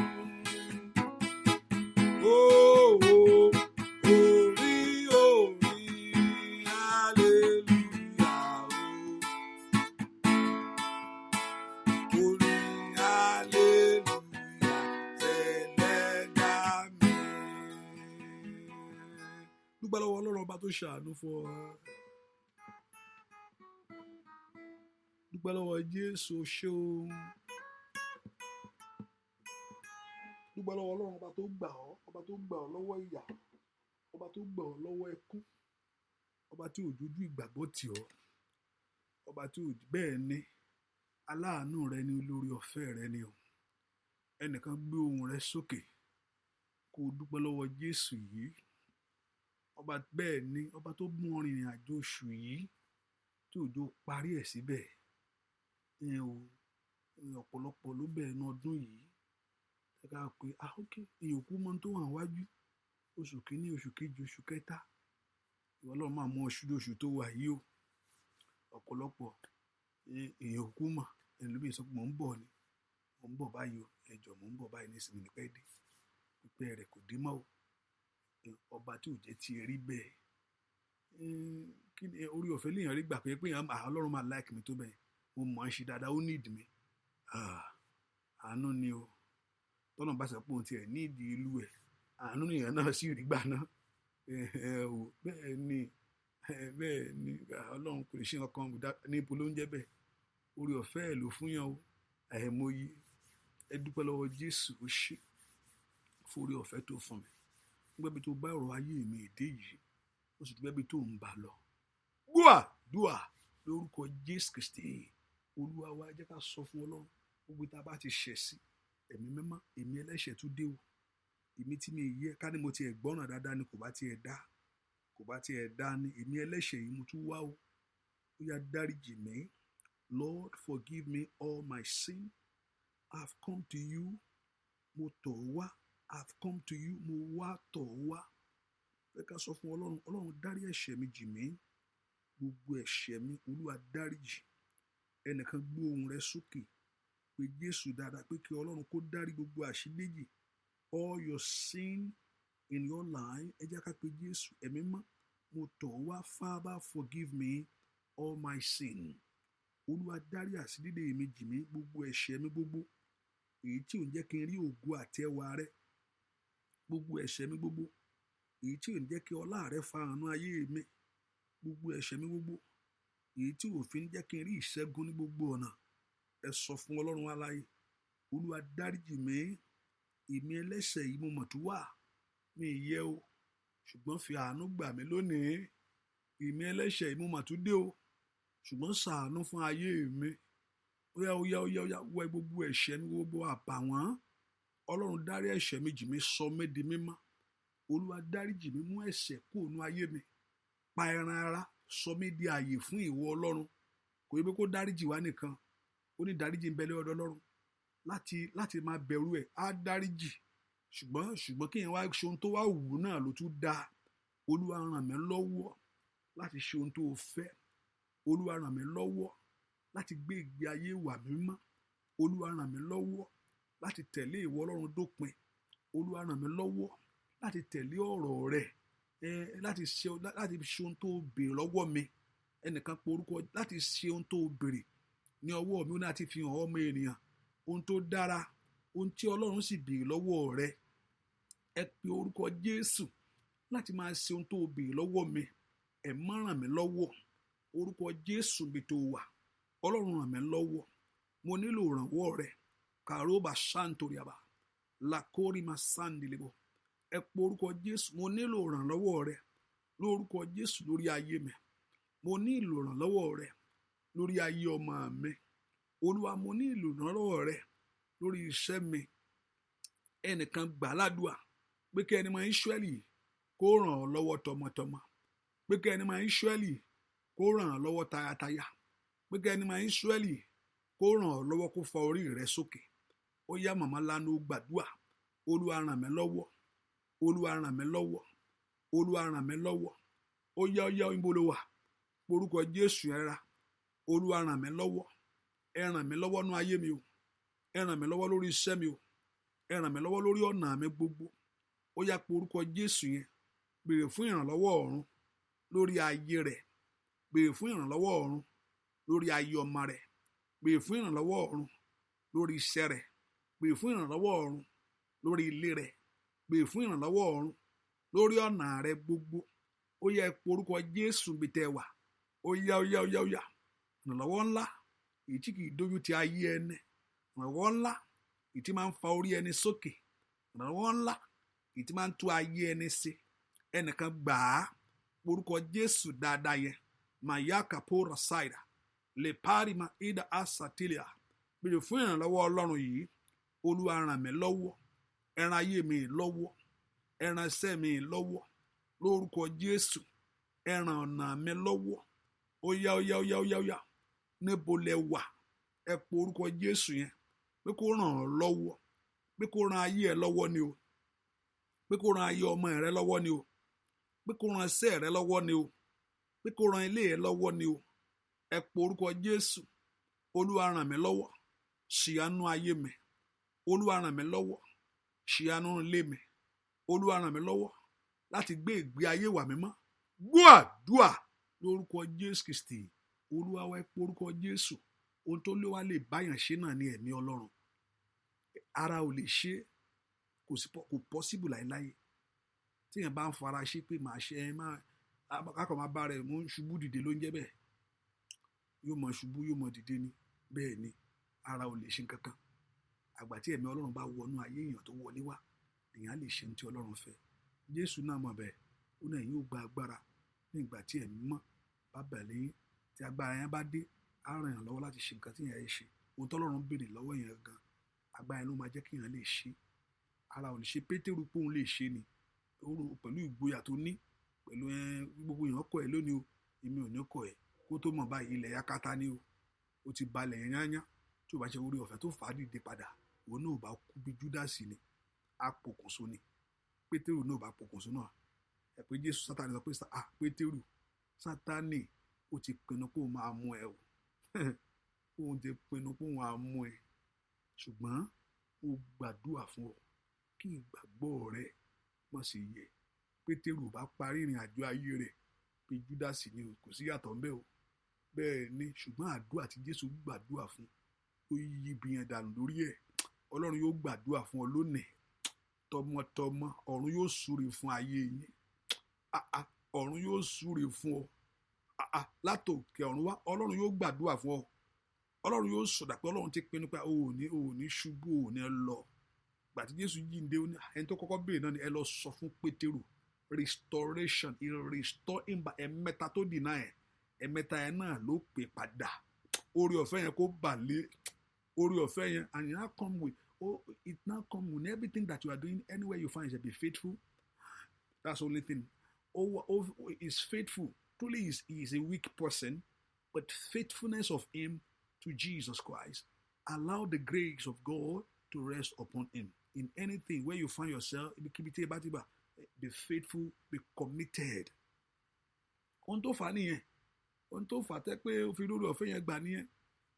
Oh, oh, orin hallelujah o. Orin hallelujah ṣẹlẹ́dá mi. Dúpẹ́ lọ́wọ́ Ọlọ́run ọba tó ṣàánú fún ọ. Dúpẹ́ lọ́wọ́ Jésù ṣé o. Dúpẹ́ lọ́wọ́ Ọlọ́run ọba tó gbà ọ́, ọba tó gbà ọ́ lọ́wọ́ ìyà, ọba tó gbà ọ́ lọ́wọ́ ẹkún, ọba tí ò jójú ìgbàgbọ́ tì ọ́, ọba tí ò bẹ́ẹ̀ ni aláàánú rẹ ni olórí ọ̀fẹ́ rẹ ni o. Ẹnìkan gbé ohùn rẹ sókè kó o dúpẹ́ lọ́wọ́ Jésù yìí. Ọba bẹ́ẹ̀ ni ọba tó mú ọ rìnrìn àjò oṣù yìí tí òjò parí ẹ̀ síbẹ̀. Ọ̀pọ̀lọpọ̀ ló bẹ̀rẹ̀ ní ọdún yìí. Ẹ ká pé ok èèyàn kú mọ́ tó wà wájú. Oṣù kìíní, oṣù kejì, oṣù kẹta. Ìwọ Ọlọ́run máa mú oṣù tó wà yìí o. Ọ̀pọ̀lọpọ̀ èèyàn kú mọ̀ ẹlòmíì sọ pé mò ń bọ̀ ni. Mò ń bọ̀ báyìí o. Ẹjọ́ mò ń bọ̀ báyìí nísìnyí ní pẹ́ dé. Pípẹ́ rẹ̀ kò dé mọ́ o. Ọba tí ò jẹ́ ti rí bẹ́ẹ̀. Orí ọ̀fẹ́ léèyàn rí gbà pé Ọlọ́run máa like mi tó bẹ́ẹ̀. Mo mọ̀ ọ́n ṣe dáadáa, ó need mi. Àánú ni o. Tọ́nà bá sọ pé òun tiẹ̀ ní ìdí ìlú ẹ̀. Àánú nìyẹn náà sì rí gbà náà. Bẹ́ẹ̀ ni Ọlọ́run kò lè ṣe nǹkan ní ipò ló ń jẹ́ bẹ́ẹ̀. Orí ọ̀fẹ́ ẹ̀ ló fún yàn o. Àìmọye. Ẹ dúpẹ́ lọ́wọ́ Jésù ó ṣe fún orí ọ̀fẹ́ tó fún mi. Gbẹ́bí tó bá ọ̀rọ̀ ayé mi èdè yìí, ó sì gbẹ́bí tó ń bá lọ. Dúà lórúkọ Jésù Kristi. Olúwa wa jẹ́ ká sọ fún Ọlọ́run gbogbo tá a bá ti ṣẹ̀ sí. Ẹ̀mí mímọ́, èmi ẹlẹ́ṣẹ̀ tún dé o. Èmi tí mi yẹ ká ní mo ti ẹ̀ gbọ́ràn dáadáa ni kò bá ti ẹ̀ dá ni. Èmi ẹlẹ́ṣẹ̀ yìí mo tún wá o. Ó yá dáríjì mí. Lord, forgive me all my sin. I've come to you. Mo tọ̀ wá. I've come to you. Mo wá tọ̀ wá. Ẹ ká sọ fún Ọlọ́run. Ọlọ́run dárí ẹ̀ṣẹ̀ mi jì mí. Gbogbo ẹ̀ṣẹ̀ mi Olúwa dáríjì. Ẹnìkan gbé ohùn rẹ̀ sókè. Pé Jésù dáadáa pé kí Ọlọ́run kó dárí gbogbo àṣíméjì. All your sin in your life. Ẹ jẹ́ ká pé Jésù ẹ̀mí mọ́. Mo tọ̀ wá. Father, forgive me all my sin. Olúwa dárí àṣídédé mi jì mí. Gbogbo ẹ̀ṣẹ̀ mi gbogbo. Èyí tí ò ń jẹ́ kí n rí ògo àti ẹwà rẹ. Gbogbo ẹ̀ṣẹ̀ mi gbogbo. Èyí tí ò ń jẹ́ kí ọlá rẹ farahàn nínú ayé mi. Gbogbo ẹ̀ṣẹ̀ mi gbogbo. Èyí tí ò fi ń jẹ́ kí n rí ìṣẹ́gun ní gbogbo ọ̀nà. Ẹ sọ fún Ọlọ́run aláyé. Olúwa dáríjì mí. Èmi ẹlẹ́ṣẹ̀ yìí mo mọ̀ tó wà. Mi yẹ o. Ṣùgbọ́n fi àánú gbà mí lónìí. Èmi ẹlẹ́ṣẹ̀ yìí mo mọ̀ tó dé o. ṣùgbọ́n ṣàánú fún ayé mi. Óyá wẹ gbogbo ẹ̀ṣẹ̀ mi, gbogbo àbàwọ́n. Ọlọ́run dárí ẹ̀ṣẹ̀ mi jì mí, sọ mí di mímọ́. Olúwa dáríjì mí, mú ẹ̀ṣẹ̀ kúrò nínú ayé mi. Pa ẹran ara, sọ mí di ààyè fún ìwọ Ọlọ́run. Kò yẹ pé kó dáríjì wá nìkan, ó ní dáríjì ń bẹ lọ́dọ̀ Ọlọ́run láti máa bẹ̀rù ẹ̀. Á dáríjì, ṣùgbọ́n kí èèyàn wá ṣe ohun tó wá wù ú náà ló tún dáa. Olúwa ràn mí lọ́wọ́ láti ṣe ohun tó o fẹ́. Olúwa ràn mí lọ́wọ́ láti gbé ìgbé ayé ìwà mímọ́. Olúwa ràn mí lọ́wọ́ láti tẹ̀lé ìwọ Ọlọ́run dópin. Olúwa ràn mí lọ́wọ́ láti tẹ̀lé ọ̀rọ̀ rẹ̀, láti ṣe ohun tó béèrè lọ́wọ́ mi. Ẹnìkan pe orúkọ láti ṣe ohun tó béèrè ní ọwọ́ mi, ó ní láti fi hàn ọmọ ènìyàn ohun tó dára, ohun tí Ọlọ́run sì béèrè lọ́wọ́ rẹ̀. Ẹ pe orúkọ Jésù láti máa ṣe ohun tó béèrè lọ́wọ́ mi. Ẹ má ràn mí lọ́wọ́. Orúkọ Jésù bí tó wà, Ọlọ́run ràn mí lọ́wọ́. Mo nílò ìrànwọ́ rẹ̀. Kàróbà ṣàǹtòrìàbà làkórì máa ṣàǹdìlébò. Ẹ pe orúkọ Jésù. Mo nílò ìrànlọ́wọ́ rẹ̀ lórúkọ Jésù lórí ayé mi. Mo nílò ìrànlọ́wọ́ rẹ̀ lórí ayé ọmọ mi. Olúwa, mo nílò ìrànlọ́wọ́ rẹ̀ lórí iṣẹ́ mi. Ẹnìkan gbà ládùúà pé kí ẹni máa Ísírẹ́lì kó ràn ọ́ lọ́wọ́ tọmọtọmọ, pé kí ẹni máa Ísírẹ́lì kó ràn ọ́ lọ́wọ́ tayátayá, pé kí ẹni máa Ísírẹ́lì kó ràn ọ́ lọ́wọ́ kó fa orí rẹ sókè. Ó yá màmá lánàá ó gbàdúà. Olúwa ràn mí lọ́wọ́. Olúwa ràn mí lọ́wọ́. Olúwa ràn mí lọ́wọ́. Ó yá ìbò ló wà. Orúkọ Jésù ẹra. Olúwa ràn mí lọ́wọ́. Ẹ ràn mí lọ́wọ́ nú ayé mi o. Ẹ ràn mí lọ́wọ́ lórí iṣẹ́ mi o. Ẹ ràn mí lọ́wọ́ lórí ọ̀nà mi gbogbo. Ó yá pé orúkọ Jésù yẹn. Béèrè fún ìrànlọ́wọ́ ọ̀run lórí ayé rẹ̀. Béèrè fún ìrànlọ́wọ́ ọ̀run lórí ayé ọmọ rẹ̀. Béèrè fún ìrànlọ́wọ́ ọ̀run lórí iṣẹ́ rẹ̀. Béèrè fún ìrànlọ́wọ́ ọ̀run lórí ilé rẹ̀. Béèrè fún ìrànlọ́wọ́ ọ̀run lórí ọ̀nà rẹ̀ gbogbo. Ó yá pé orúkọ Jésù bí tẹ́ wà. Ó yá. Ìrànlọ́wọ́ ńlá èyí tí kìí dójú ti ayé ẹni. Ìrànlọ́wọ́ ńlá èyí tí máa ń fa orí ẹni sókè. Ìrànlọ́wọ́ ńlá èyí tí máa ń tú ayé ẹni ṣe. Ẹnìkan gbà á. Orúkọ Jésù dáadáa yẹn. Màyá kàpóra ṣáìdà. Lè párí ma ìdá àṣàtìlẹ̀. Béèrè fún ìrànlọ́wọ́ Ọlọ́run yìí. Olúwa ràn mí lọ́wọ́. Ẹ ràn ayé mi lọ́wọ́. Ẹ ràn iṣẹ́ mi lọ́wọ́. Lórúkọ Jésù. Ẹ ràn ọ̀nà mi lọ́wọ́. Ó yá. Níbo lẹ wà? Ẹ pe orúkọ Jésù yẹn. Pé kó ràn ọ́ lọ́wọ́. Pé kó ràn ayé ẹ lọ́wọ́ ni o. Pé kó ràn ayé ọmọ rẹ lọ́wọ́ ni o. Pé kó ràn iṣẹ́ rẹ lọ́wọ́ ni o. Pé kó ràn ilé ẹ lọ́wọ́ ni o. Ẹ pe orúkọ Jésù. Olúwa ràn mí lọ́wọ́. Ṣìyanu ayé mi. Olúwa ràn mí lọ́wọ́. Ṣìyanu ilé mi. Olúwa ràn mí lọ́wọ́ láti gbé ìgbé ayé wà mímọ́. Gbọ́ àdúà lórúkọ Jésù Kristi. Olúwa wá pé orúkọ Jésù. Ohun tó lé wa lè báyàn ṣe náà ní ẹ̀mí Ọlọ́run. Ara ò lè ṣe, kò pọ́síbù láéláé. Tí èèyàn bá ń fara ṣe pé màá ṣe akọ̀ máa bá rẹ̀ mú ṣubú dìde ló ń jẹ́ bẹ́ẹ̀. Yóò mọ ṣubú yóò mọ dìde ni. Bẹ́ẹ̀ ni ara ò lè ṣe nǹkankan. Àgbà tí ẹ̀mí Ọlọ́run bá wọnú ayé èèyàn tó wọlé wá, èèyàn á lè ṣe ohun tí Ọlọ́run fẹ́. Jésù náà mọ̀ bẹ́ẹ̀. Ó náà yóò gba agbára ní ìgbà tí ẹ̀mí mọ́ bá bẹ̀lẹ́ yín. Tí agbára yẹn bá dé, á ràn yàn lọ́wọ́ láti ṣe nǹkan tí èèyàn yẹn ṣe. Ohun tí Ọlọ́run béèrè lọ́wọ́ èèyàn gan, agbára yẹn ló máa jẹ́ kí èèyàn lè ṣe. Ara ò lè ṣe. Pétérù pé òun lè ṣe ni. Pẹ̀lú ìgboyà tó ní. Pẹ̀lú gbogbo èèyàn kọ̀ ẹ́ lónìí o. Èmi ò ní kọ̀ ẹ́. Kó tó mọ̀ báyìí ilẹ̀ yakata ni o. Ó ti balẹ̀ yẹn yányá. Tí ò bá ṣe orí ọ̀fẹ́ tó fà á dìde padà, òun náà ò bá kú bí Júdásì ni. Á pokùnso ni. Pétérù náà ò bá pokùnso náà. Ẹ pé Jésù Sátánì sọ pé Pétérù, Sátánì ó ti pinnu kó máa mú ẹ o. Òun ti pinnu kó máa mú ẹ. Ṣùgbọ́n ó gbàdúrà fún ọ kí ìgbàgbọ́ rẹ má ṣe yẹ̀. Pétérù bá parí ìrìn àjò ayé rẹ̀ bí Júdásì ni o. Kò sí yàtọ̀ ńbẹ̀ o. Bẹ́ẹ̀ ni, ṣùgbọ́n àdúrà tí Jésù gbàdúrà fún ó yí ibi yẹn dànù lórí ẹ̀. Ọlọ́run yóò gbàdúrà fún ọ lónìí. Tọmọtọmọ ọ̀run yóò súre fún ayé yín. Ọ̀run yóò súre fún ọ. Látòkè ọ̀run wá, Ọlọ́run yóò gbàdúrà fún ọ. Ọlọ́run yóò sọ̀dà pé Ọlọ́run ti pinnu pé o ò ní ṣubú, o ò ní lọ. Gbà tí Jésù jíǹde, ẹni tó kọ́kọ́ béèrè náà ni ẹ lọ sọ fún Pétérù. Restoration, he restore him by ẹ̀mẹ́ta tó deny ẹ̀. ẹ̀mẹ́ta yẹn náà ló pè padà oore ọ̀fẹ́ yẹn kó balẹ̀ oore ọ̀fẹ́ yẹn and it now come with it now come with everything that you are doing anywhere you find yourself be faithful. That's the only thing. Is faithful. Truly he is a weak person, but faithfulness of him to Jesus Christ allow the grace of God to rest upon him. In anything where you find yourself, be faithful, be committed. Ohun tó fà nìyẹn. Ohun tó fà tẹ́ pé ó fi lórí ọ̀fẹ́ yẹn gbà nìyẹn.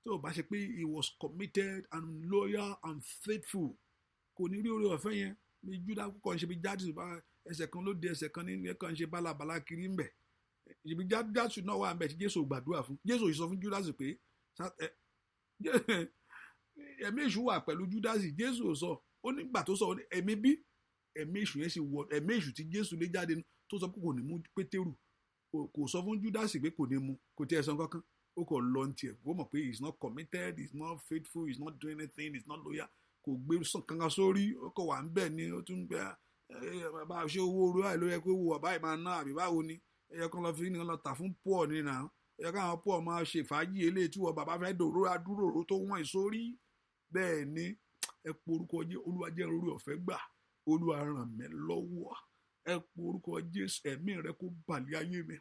Tó o bá ṣe pé he was committed and loyal and faithful. Kò ní rí orí ọ̀fẹ́ yẹn. Bí Júdà kò ń ṣe bí Jádùsù bá ẹsẹ̀ kan ló dé ẹsẹ̀ kan ní ẹ̀kan ṣe bálabàlá kiri ń bẹ̀. Ìbí Jádùsù náà wà ń bẹ̀ tí Jésù gbàdúrà fún. Jésù sọ fún Júdásì pé ẹ̀mí èṣù wà pẹ̀lú Júdásì. Jésù sọ ó nígbà tó sọ ẹ̀mí bí ẹ̀mí èṣù yẹn sì wọ ẹ̀mí èṣù tí Jésù lé jáde tó sọ pé kò ní mú Pétérù kò sọ fún Júdásì pé kò ní mú kò tí ẹ sọ kankan ó kò lọ ní tiẹ̀ ó mọ̀ pé he is not committed, he is not faithful, he is not doing anything, he is not loyal kò gbé kankan sórí ó kò wà ń bẹ̀ ni ó tún gbé bá a ṣe owó orí àìló yẹ kó wo ọ̀bá ìmáa ná àbí báwo ni ẹ̀yẹ kan lọ fi ní lọ tà fún pọ̀ nínú àwọn ẹ̀yẹ káwọn pọ̀ máa ṣe fàájì eléyìí tí wọ́n bàbá fẹ́ dòró adúròró tó wọ́n ìsórí bẹ́ẹ̀ ni ẹ po orúkọ jẹ́ Olúwa jẹ́ orí ọ̀fẹ́ gbà Olúwa ràn mí lọ́wọ́ ẹ po orúkọ Jésù ẹ̀mí rẹ kó balẹ̀ ayé mi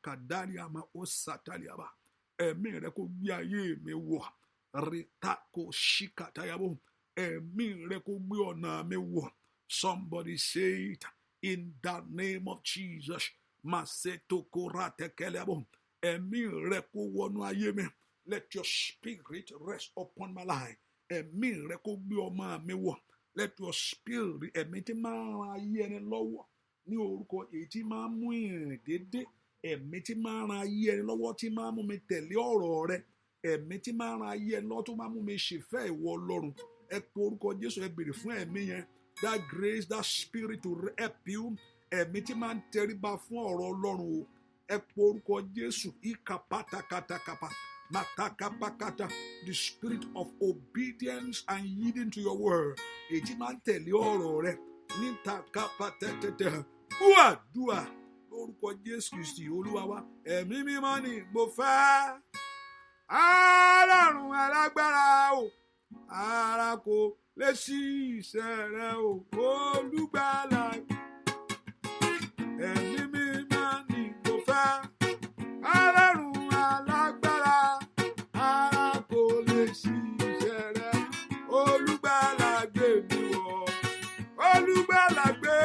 kàdárí àmà ó sàtàlì àbá ẹ̀mí rẹ kó gbé ayé mi wọ̀ rìtà kó ṣìkàtàyàbò ẹ̀mí rẹ kó gbé ọ̀nà mi wọ̀. Somebody say it in the name of Jesus. Maseto korate kelebo. Ẹ̀mí rẹ kó wọnú ayé mi. Let your spirit rest upon my life. Ẹ̀mí rẹ kó gbé ọmọ mi wọ̀. Let your spirit ẹ̀mí tí máa ń ran ayé ẹni lọ́wọ́ ní orúkọ èyí tí máa ń mú ìrìn déédéé. Ẹ̀mí tí máa ń ran ayé ẹni lọ́wọ́ tí máa ń mú mi tẹ̀lé ọ̀rọ̀ rẹ. Ẹ̀mí tí máa ń ran ayé ẹni lọ́wọ́ tó máa ń mú mi ṣèfẹ́ ìwọ Ọlọ́run. Ẹ po orúkọ Jésù ẹ béèrè fún ẹ̀mí yẹn. That grace, that spirit to help you. Ẹ̀mí tí máa ń tẹríba fún ọ̀rọ̀ Ọlọ́run o. Ẹ po orúkọ Jésù. Ìkàpátàkàtàkàpà. Matakapakata. The spirit of obedience and yielding to your word. Èyí tí máa ń tẹ̀lé ọ̀rọ̀ rẹ. Nítakapatẹ́tẹ́tẹ́. Dúà. Lórúkọ Jésù Kristi Olúwa wa. Ẹ̀mí mímọ́ ni mo fẹ́. Ọlọ́run alágbára o. Ara kò lè ṣí iṣẹ́ rẹ o. Olùgbàlà. Ẹ̀mí mímọ́ ni mo fẹ́. Ọlọ́run alágbára. Ara kò lè ṣí iṣẹ́ rẹ. Olùgbàlà gbé mi wọ̀. Olùgbàlà gbé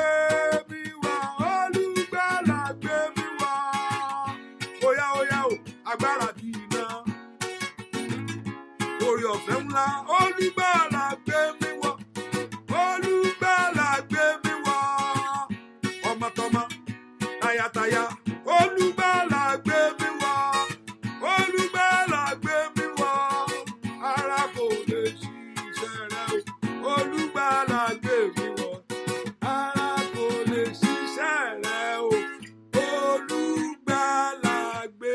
mi wọ̀. Olùgbàlà gbé mi wọ̀. Óyá o, agbára bí iná. Orí ọ̀fẹ́ ńlá. Olùgbàlà gbé mi wọ̀. Olùgbàlà gbé mi wọ̀. Ọmọtọmọ, tayátayá. Olùgbàlà gbé mi wọ̀. Olùgbàlà gbé mi wọ̀. Ara kò lè ṣiṣẹ́ rẹ o. Olùgbàlà gbé mi wọ̀. Ara kò lè ṣiṣẹ́ rẹ o. Olùgbàlà gbé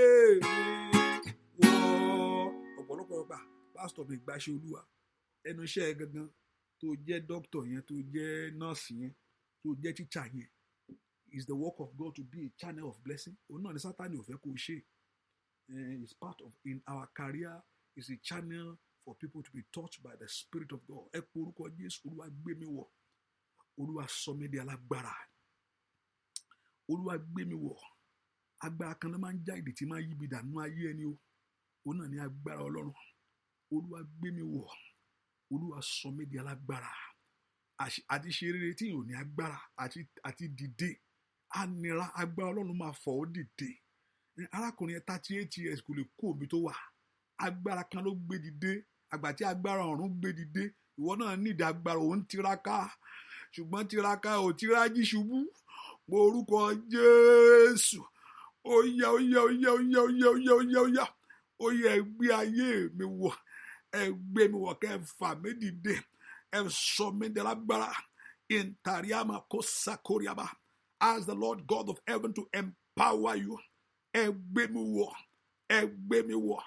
mi wọ̀. Ọ̀pọ̀lọpọ̀ ọgbà pásítọ̀ mi gbàṣẹ Olúwa ẹnu iṣẹ́ gangan tó jẹ́ dókítà yẹn tó jẹ́ nọ́ọ̀sì yẹn tó jẹ́ tíṣà yẹn is the work of God to be a channel of blessing. Òun náà ni Sátánì ò fẹ́ kó ṣe. It's part of in our career is a channel for people to be touched by the Spirit of God. Ẹ po orúkọ Jésù. Olúwa gbé mi wọ̀. Olúwa sọ mí di alágbára. Olúwa gbé mi wọ̀. Agbára kan ló máa ń já ìdè tí máa ń yíbi dànù ayé ẹni o. Òun náà ni agbára Ọlọ́run. Olúwa gbé mi wọ̀. Olúwa sọ mí di alágbára. Àti ṣe rere tí yóò ní agbára àti dìde. A nira agbára Ọlọ́run máa fọ̀ ọ́ dìde. Arákùnrin yẹn 38 years kò lè kó omi tó wà. Agbára kan ló gbé dìde. Àgbà tí agbára ọ̀run gbé dìde. Ìwọ náà nídìí agbára òun tiraka. Ṣùgbọ́n tiraka ò tirají ṣubú. Mo orúkọ Jésù. Ó yá. Ó yẹ ẹ gbé ayé mi wọ̀. Ẹ gbé mi wọ̀ kẹ́ ẹ fà mí dìde. Ẹ sọ mí di alágbára. Intariama kosakoriaba. Ask the Lord God of heaven to empower you. Ẹ gbé mi wọ̀. Ẹ gbé mi wọ̀.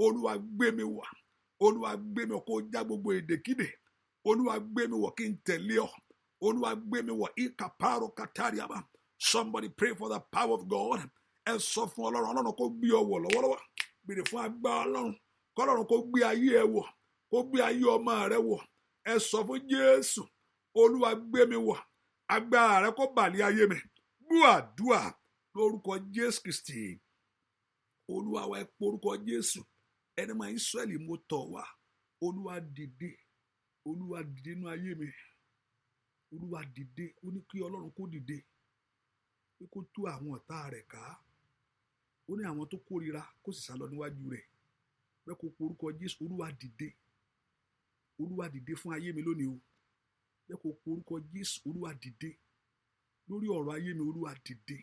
Olúwa gbé mi wọ̀. Olúwa gbé mi wọ̀ kó já gbogbo èdèkídè. Olúwa gbé mi wọ̀ kí n tẹ̀lé ọ. Olúwa gbé mi wọ̀. Ikaparo katariaba. Somebody pray for the power of God. ẹ sọ fún ọlọ́run kó gbé ọ wọ̀ lọ́wọ́lọ́wọ́. Béèrè fún agbára ọlọ́run kọ́lọ́run kó gbé ayé ẹ wọ̀, kó gbé ayé ọmọ rẹ wọ̀. Ẹ sọ fún Jésù, Olúwa gbé mi wọ̀, agbára rẹ kó bà lé ayé mi. Gbọ́ àdúrà lórúkọ Jésù Kristi. Olúwa wa, ẹ pe orúkọ Jésù. Ẹni máa Ísírẹ́lì mo tọ̀ wá. Olúwa dìde, Olúwa dìde nínú ayé mi. Olúwa dìde, ó ní kí ọlọ́run kó dìde, pé kó tú àwọn ọ̀tá rẹ̀ ká. Ó ní àwọn tó kórìíra kó sì sálọ níwájú rẹ̀. Pé kó pe orúkọ Jésù. Olúwa dìde, Olúwa dìde fún ayé mi lónìí o. Pé kó pe orúkọ Jésù. Olúwa dìde lórí ọ̀rọ̀ ayé mi. Olúwa dìde,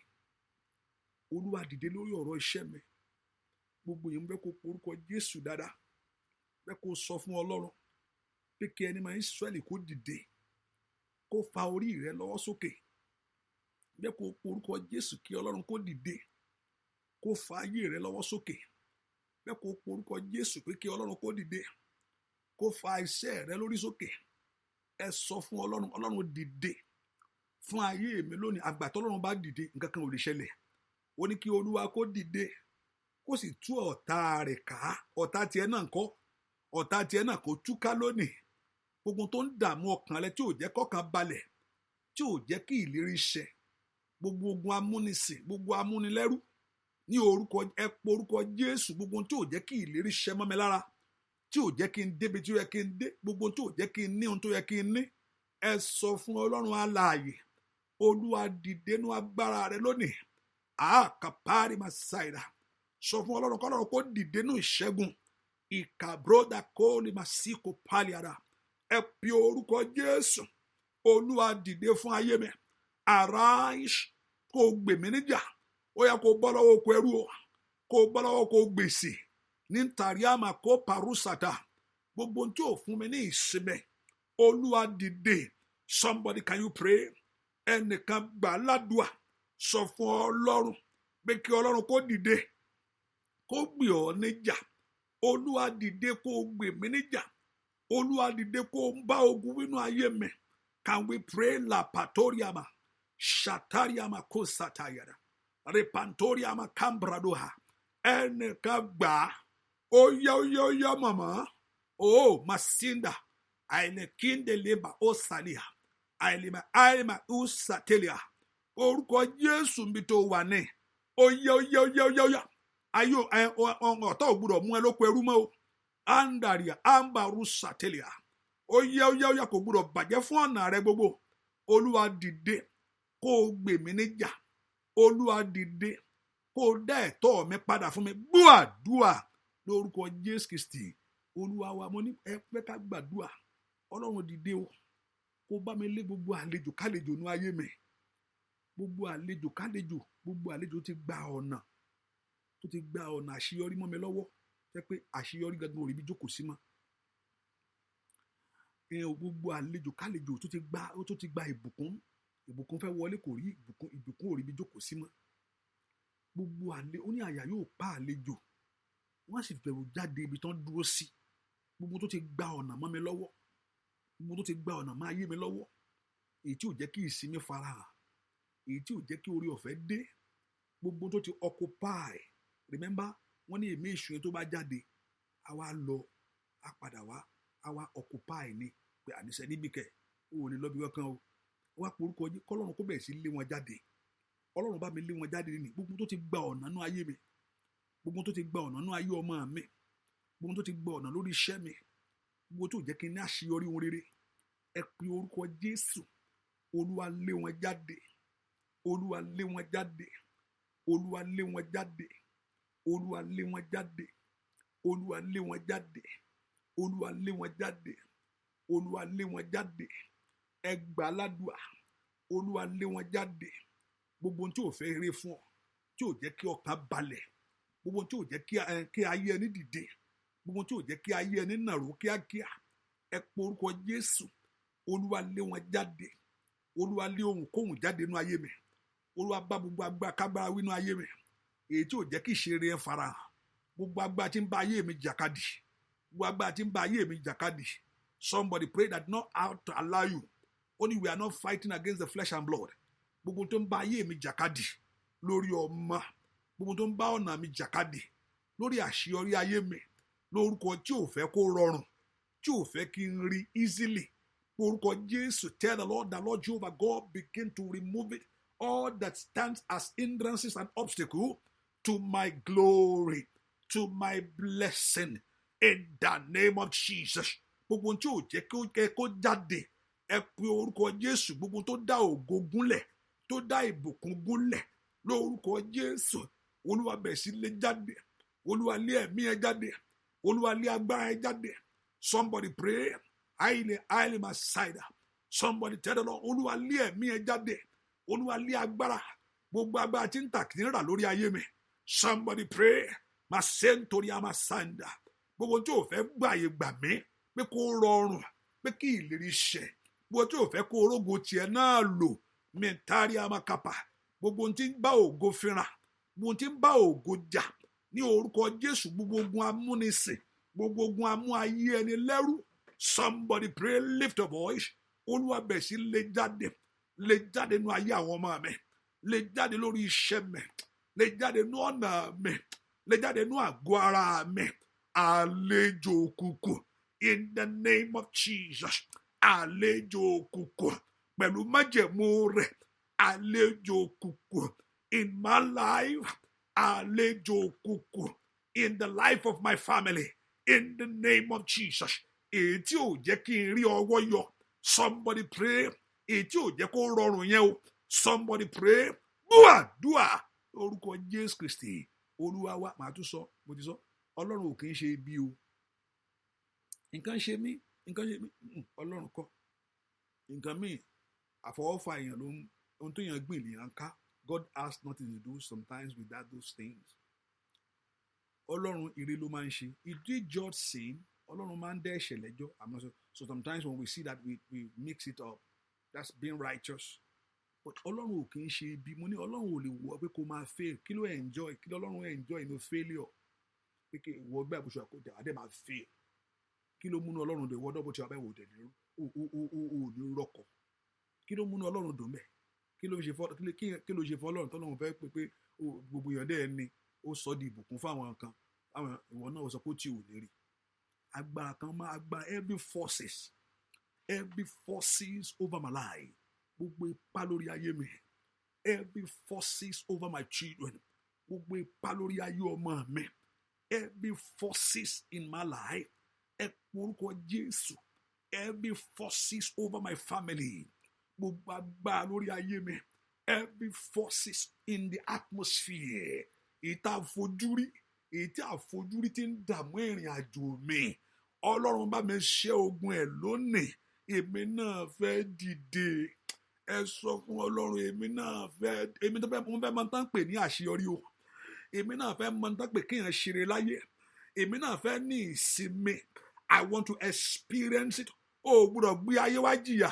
Olúwa dìde lórí ọ̀rọ̀ iṣẹ́ mi. Gbogbo yẹn bẹ́ kó pe orúkọ Jésù dáadáa. Bẹ́ kó sọ fún ọlọ́run pé kí ẹni máa Ísírẹ́lì kó dìde, kó fa orí rẹ lọ́wọ́ sókè. Bẹ́ kó pe orúkọ Jésù kí ọlọ́run kó dìde, kó fa ayé rẹ lọ́wọ́ sókè. Bẹ́ kó pe orúkọ Jésù pé kí ọlọ́run kó dìde, kó fa iṣẹ́ rẹ lórí sókè. Ẹ sọ fún ọlọ́run dìde fún ayé mi lónìí. Àgbà tọ́lọ́run bá dìde, nǹkan kan ò lè ṣẹlẹ̀. Ó ní kí Olúwa kó dìde, kó sì tú ọ̀tá rẹ̀ ká. Ọ̀tá tiẹ̀ náà ńkọ́? Ọ̀tá tiẹ̀ náà kó túká lónìí. Gbogbo tó ń dààmú ọkàn rẹ, tí ò jẹ́ kọ́kàn balẹ̀, tí ò jẹ́ kí ìlérí ṣẹ, gbogbo ogun amúnisìn, gbogbo amúnilẹ́rú, ní orúkọ, ẹ pe orúkọ Jésù. Gbogbo tí ò jẹ́ kí ìlérí ṣẹ mọ́ mi lára, tí ò jẹ́ kí n débi tí ó yẹ kí n dé, gbogbo tí ò jẹ́ kí n ní ohun tó yẹ kí n ní. Ẹ sọ fún ọlọ́run alààyè, Olúwa dìde nínú agbára rẹ lónìí. Kàpárì máa ṣàìdá. Sọ fún ọlọ́run kọ́lọ́run kó dìde nínú ìṣẹ́gun. Ìkàbródà kó lè máa sí kó pálí ara. Ẹ pe orúkọ Jésù. Olúwa dìde fún ayé mi. Arise, kó gbè mí níjà. Ó yẹ kó bọ́ lọ́wọ́ oko ẹrú o, kó bọ́ lọ́wọ́ oko gbèsè. Ní ntàríàmà kó parúsàtà. Gbogbo tí ò fún mi ní ìsinmi, Olúwa dìde. Somebody, can you pray? Ẹnìkan gbà ládùúà. Sọ fún ọlọ́run pé kí ọlọ́run kó dìde, kó gbè ọ́ níjà. Olúwa dìde kó gbè mí níjà. Olúwa dìde kó bá ogun nínú ayé mi. Can we pray? La patoriama, shatariama kó satayara, repantoriama cambradoha. Ẹnìkan gbà. Oya mama. Oh, masinda. Aile kinde leba o salia. Ailima usatelia. Orúkọ Jésù nbi tó wà ní. Oya. Ayo ọ̀tá ò gbọ́dọ̀ mú ẹ lóko ẹrú mọ́ o. Andaria ambaru satelia. Oya kò gbọ́dọ̀ bàjẹ́ fún ọ̀nà rẹ gbogbo. Olúwa dìde kó gbè mí níjà. Olúwa dìde kó dá ẹ̀tọ́ mi padà fún mi. Gbọ́ àdúà lórúkọ Jésù Kristi. Olúwa wa, mo ní ẹ pé ká gbàdúà. Ọlọ́run dìde o, kó bá mi lé gbogbo àlejò kálejò nú ayé mi. Gbogbo àlejò kálejò, gbogbo àlejò tó ti gba ọ̀nà àṣeyọrí mọ́ mi lọ́wọ́. Jẹ́ pé àṣeyọrí gangan ò rí bí jókòó sí mọ́. Gbogbo àlejò kálejò tó ti gba ìbùkún fẹ́ wọlé, kò rí ìbùkún ò rí bí jókòó sí mọ́. Gbogbo ó ní àyà yóò pa àlejò, wọ́n sì bẹ̀rù jáde ibi tán dúró sí. Gbogbo tó ti gba ọ̀nà mọ́ mi lọ́wọ́, gbogbo tó ti gba ọ̀nà mọ́ ayé mi lọ́wọ́, èyí tí ò jẹ́ kí ìsinmi farahàn, èyí tí ò jẹ́ kí orí ọ̀fẹ́ dé, gbogbo tó ti occupy. Remember, wọ́n ní èmi ìṣúná tó bá jáde, a wá lọ, a padà wá, a wá occupy ni. Pé àníṣe níbi kẹ̀, ó lè lọ bí kankan o. Wá porúkọ yìí, kọ́lọ́run kó bẹ̀rẹ̀ sí lé wọn jáde. Ọlọ́run bá mi lé wọn jáde nínú gbogbo tó ti gba ọ̀nà nú ayé mi, gbogbo tó ti gba ọ̀nà nú ayé ọmọ mi, gbogbo tó ti gba ọ̀nà lórí iṣẹ́ mi, gbogbo tó jẹ́ kí n ní àṣeyọrí ohun rere. Ẹ pe orúkọ Jésù. Olúwa lé wọn jáde. Olúwa lé wọn jáde. Olúwa lé wọn jáde. Olúwa lé wọn jáde. Olúwa lé wọn jáde. Olúwa lé wọn jáde. Olúwa lé wọn jáde. Ẹ gbà ládùúà. Olúwa lé wọn jáde. Gbogbo tí ò fẹ́ rere fún ọ, tí ò jẹ́ kí ọkàn balẹ̀, gbogbo tí ò jẹ́ kí ayé ẹni dìde, gbogbo tí ò jẹ́ kí ayé ẹni nàró kíákíá. Ẹ pe orúkọ Jésù. Olúwa lé wọn jáde. Olúwa lé ohunkóhun jáde nínú ayé mi. Olúwa bá gbogbo agbára kágbára wí nínú ayé mi, èyí tí ò jẹ́ kí ìṣeré ẹ farahàn. Gbogbo agbára tí ń bá ayé mi jàkadì, gbogbo agbára tí ń bá ayé mi jàkadì. Somebody pray that not out to allow you. Only we are not fighting against the flesh and blood. Gbogbo tó ń bá ayé mi jàkadì lórí ọmọ, gbogbo tó ń bá ọ̀nà mi jàkadì lórí àṣeyọrí ayé mi lórúkọ tí ò fẹ́ kó rọrùn tí ò fẹ́ kí n rí easily lórúkọ Jésù. Tell the Lord Jehovah God, begin to remove it, all that stands as hindrances and obstacles to my glory, to my blessing, in the name of Jesus. Gbogbo tí ò jẹ́ kó jáde, ẹ pe orúkọ Jésù. Gbogbo tó dá ògo gúnlẹ̀, tó dá ìbùkún gúnlẹ̀, lórúkọ Jésù. Olúwa bẹ̀ sí lé jáde, Olúwa lé ẹ̀mí ẹ jáde, Olúwa lé agbára ẹ jáde. Somebody pray. Aile Masaida. Somebody tell the Lord, Olúwa lé ẹ̀mí ẹ jáde, Olúwa lé agbára, gbogbo agbára tí ń tà kí ń rà lórí ayé mi. Somebody pray. Masentori Amasanda. Gbogbo tí ò fẹ́ gbàyè gbà mí pé kó rọrùn, pé kí ìlérí ṣẹ. Gbogbo tí ò fẹ́ kó orógo tiẹ̀ náà lò. Mentari Amakapa. Gbogbo tí ń bá ògo fínra, gbogbo tí ń bá ògo jà ní orúkọ Jésù. Gbogbo ogun amúnisìn, gbogbo ogun amú ayé ẹni lẹ́rú. Somebody pray, lift a voice. Olúwa bẹ̀ sí lé jáde nínú ayé àwọn ọmọ mi, lé jáde lórí iṣẹ́ mi, lé jáde nínú ọ̀nà mi, lé jáde nínú àgọ́ ara mi. Àlejò òkùnkùn, in the name of Jesus. Àlejò òkùnkùn pẹ̀lú májẹ̀mú rẹ̀. Àlejò òkùnkùn in my life. Àlejò òkùnkùn in the life of my family, in the name of Jesus. Èyí tí ò jẹ́ kí n rí ọwọ́ yọ. Somebody pray. Èyí tí ò jẹ́ kó rọrùn yẹn o. Somebody pray. Dúà orúkọ Jésù Kristi Olúwa wa. Màá tún sọ, mo ti sọ, Ọlọ́run ò kì í ṣe ibi o. Nǹkan ṣe mí, Ọlọ́run kọ́. Nǹkan míì àfọwọ́fà èèyàn ló ń, ohun tó yàn gbìn lèèyàn ká. God has nothing to do sometimes with those things. Ọlọ́run ire ló máa ń ṣe. He did judge sin. Ọlọ́run máa ń dá ẹ̀ṣẹ̀ lẹ́jọ́. So sometimes when we see that we mix it up, that's being righteous. But Ọlọ́run ò kì í ṣe ibi. Mo ní Ọlọ́run ò lè wọ pé kó máa fail. Kí ló enjoy? Kí ló Ọlọ́run enjoy no failure? Pé kí ìwọ gbé àbúṣe àkójọ àdé máa fail. Kí ló múnú Ọlọ́run dè wọ́dọ̀ bó ti wà bẹ́ẹ̀ wò dẹ̀ ní ní rọ́kọ̀? Kí ló múnú Ọlọ́run dùn bẹ́ẹ̀? Kí ló ṣe fọ́ Ọlọ́run tọ́lọ́run fẹ́ pé gbogbo èèyàn dẹ́ ẹni ó sọ di ìbùkún fáwọn kan. Àwọn ìwọ náà sọ pé ó ti ò lè rí. Agbára kan máa agbára every forces over my life. Gbogbo ipá lórí ayé mi. Every forces over my children. Gbogbo ipá lórí ayé ọmọ mi. Every forces in my life. Ẹ porúkọ Jésù. Every forces over my family. Gbogbo agbára lórí ayé mi. Every forces in the atmosphere. Ìta àfojúrí. Èyí tí àfojúrí ti ń dààmú ìrìn àjò mi. Ọlọ́run bá mi ṣẹ́ ogun ẹ̀ lónìí. Èmi náà fẹ́ dìde. Ẹ sọ fún Ọlọ́run, èmi tó fẹ́ mo fẹ́ máa tán pè ní àṣeyọrí o. Èmi náà fẹ́ máa tán pè kéèyàn ṣeré láyé. Èmi náà fẹ́ ní ìsinmi. I want to experience it. O gbọ́dọ̀ gbé ayé wá jìyà.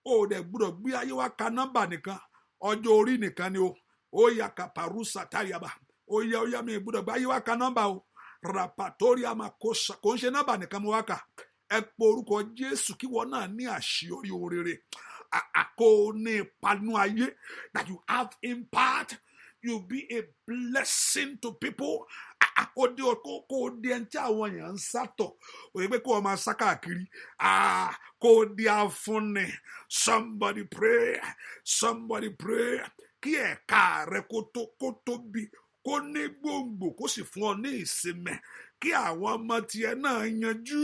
O dẹ̀ gbọ́dọ̀ gbé ayé wá ka nọ́mbà nìkan. Ọjọ́ orí nìkan ni o. Ó yà ká parusa táyàbà. Ó yá mi gbọ́dọ̀ gbé ayé wá ka nọ́mbà o. Rapatoria makosa. Kò ń ṣe nọ́mbà nìkan mo wá kà. Ẹ pe orúkọ Jésù kí wọ́n náà ní àṣeyọrí orere. Kò ní ìpanu ayé. That you have impact. You be a blessing to people. Kò di ẹni tí àwọn èèyàn ń sátọ̀. Òye pé kó o máa sá káàkiri. Kò di afúnni. Somebody pray. Kí ẹ̀ka rẹ kó tóbi. Kó ní gbòǹgbò kó sì fún ọ ní ìsinmi. Kí àwọn ọmọ tiẹ̀ náà yanjú.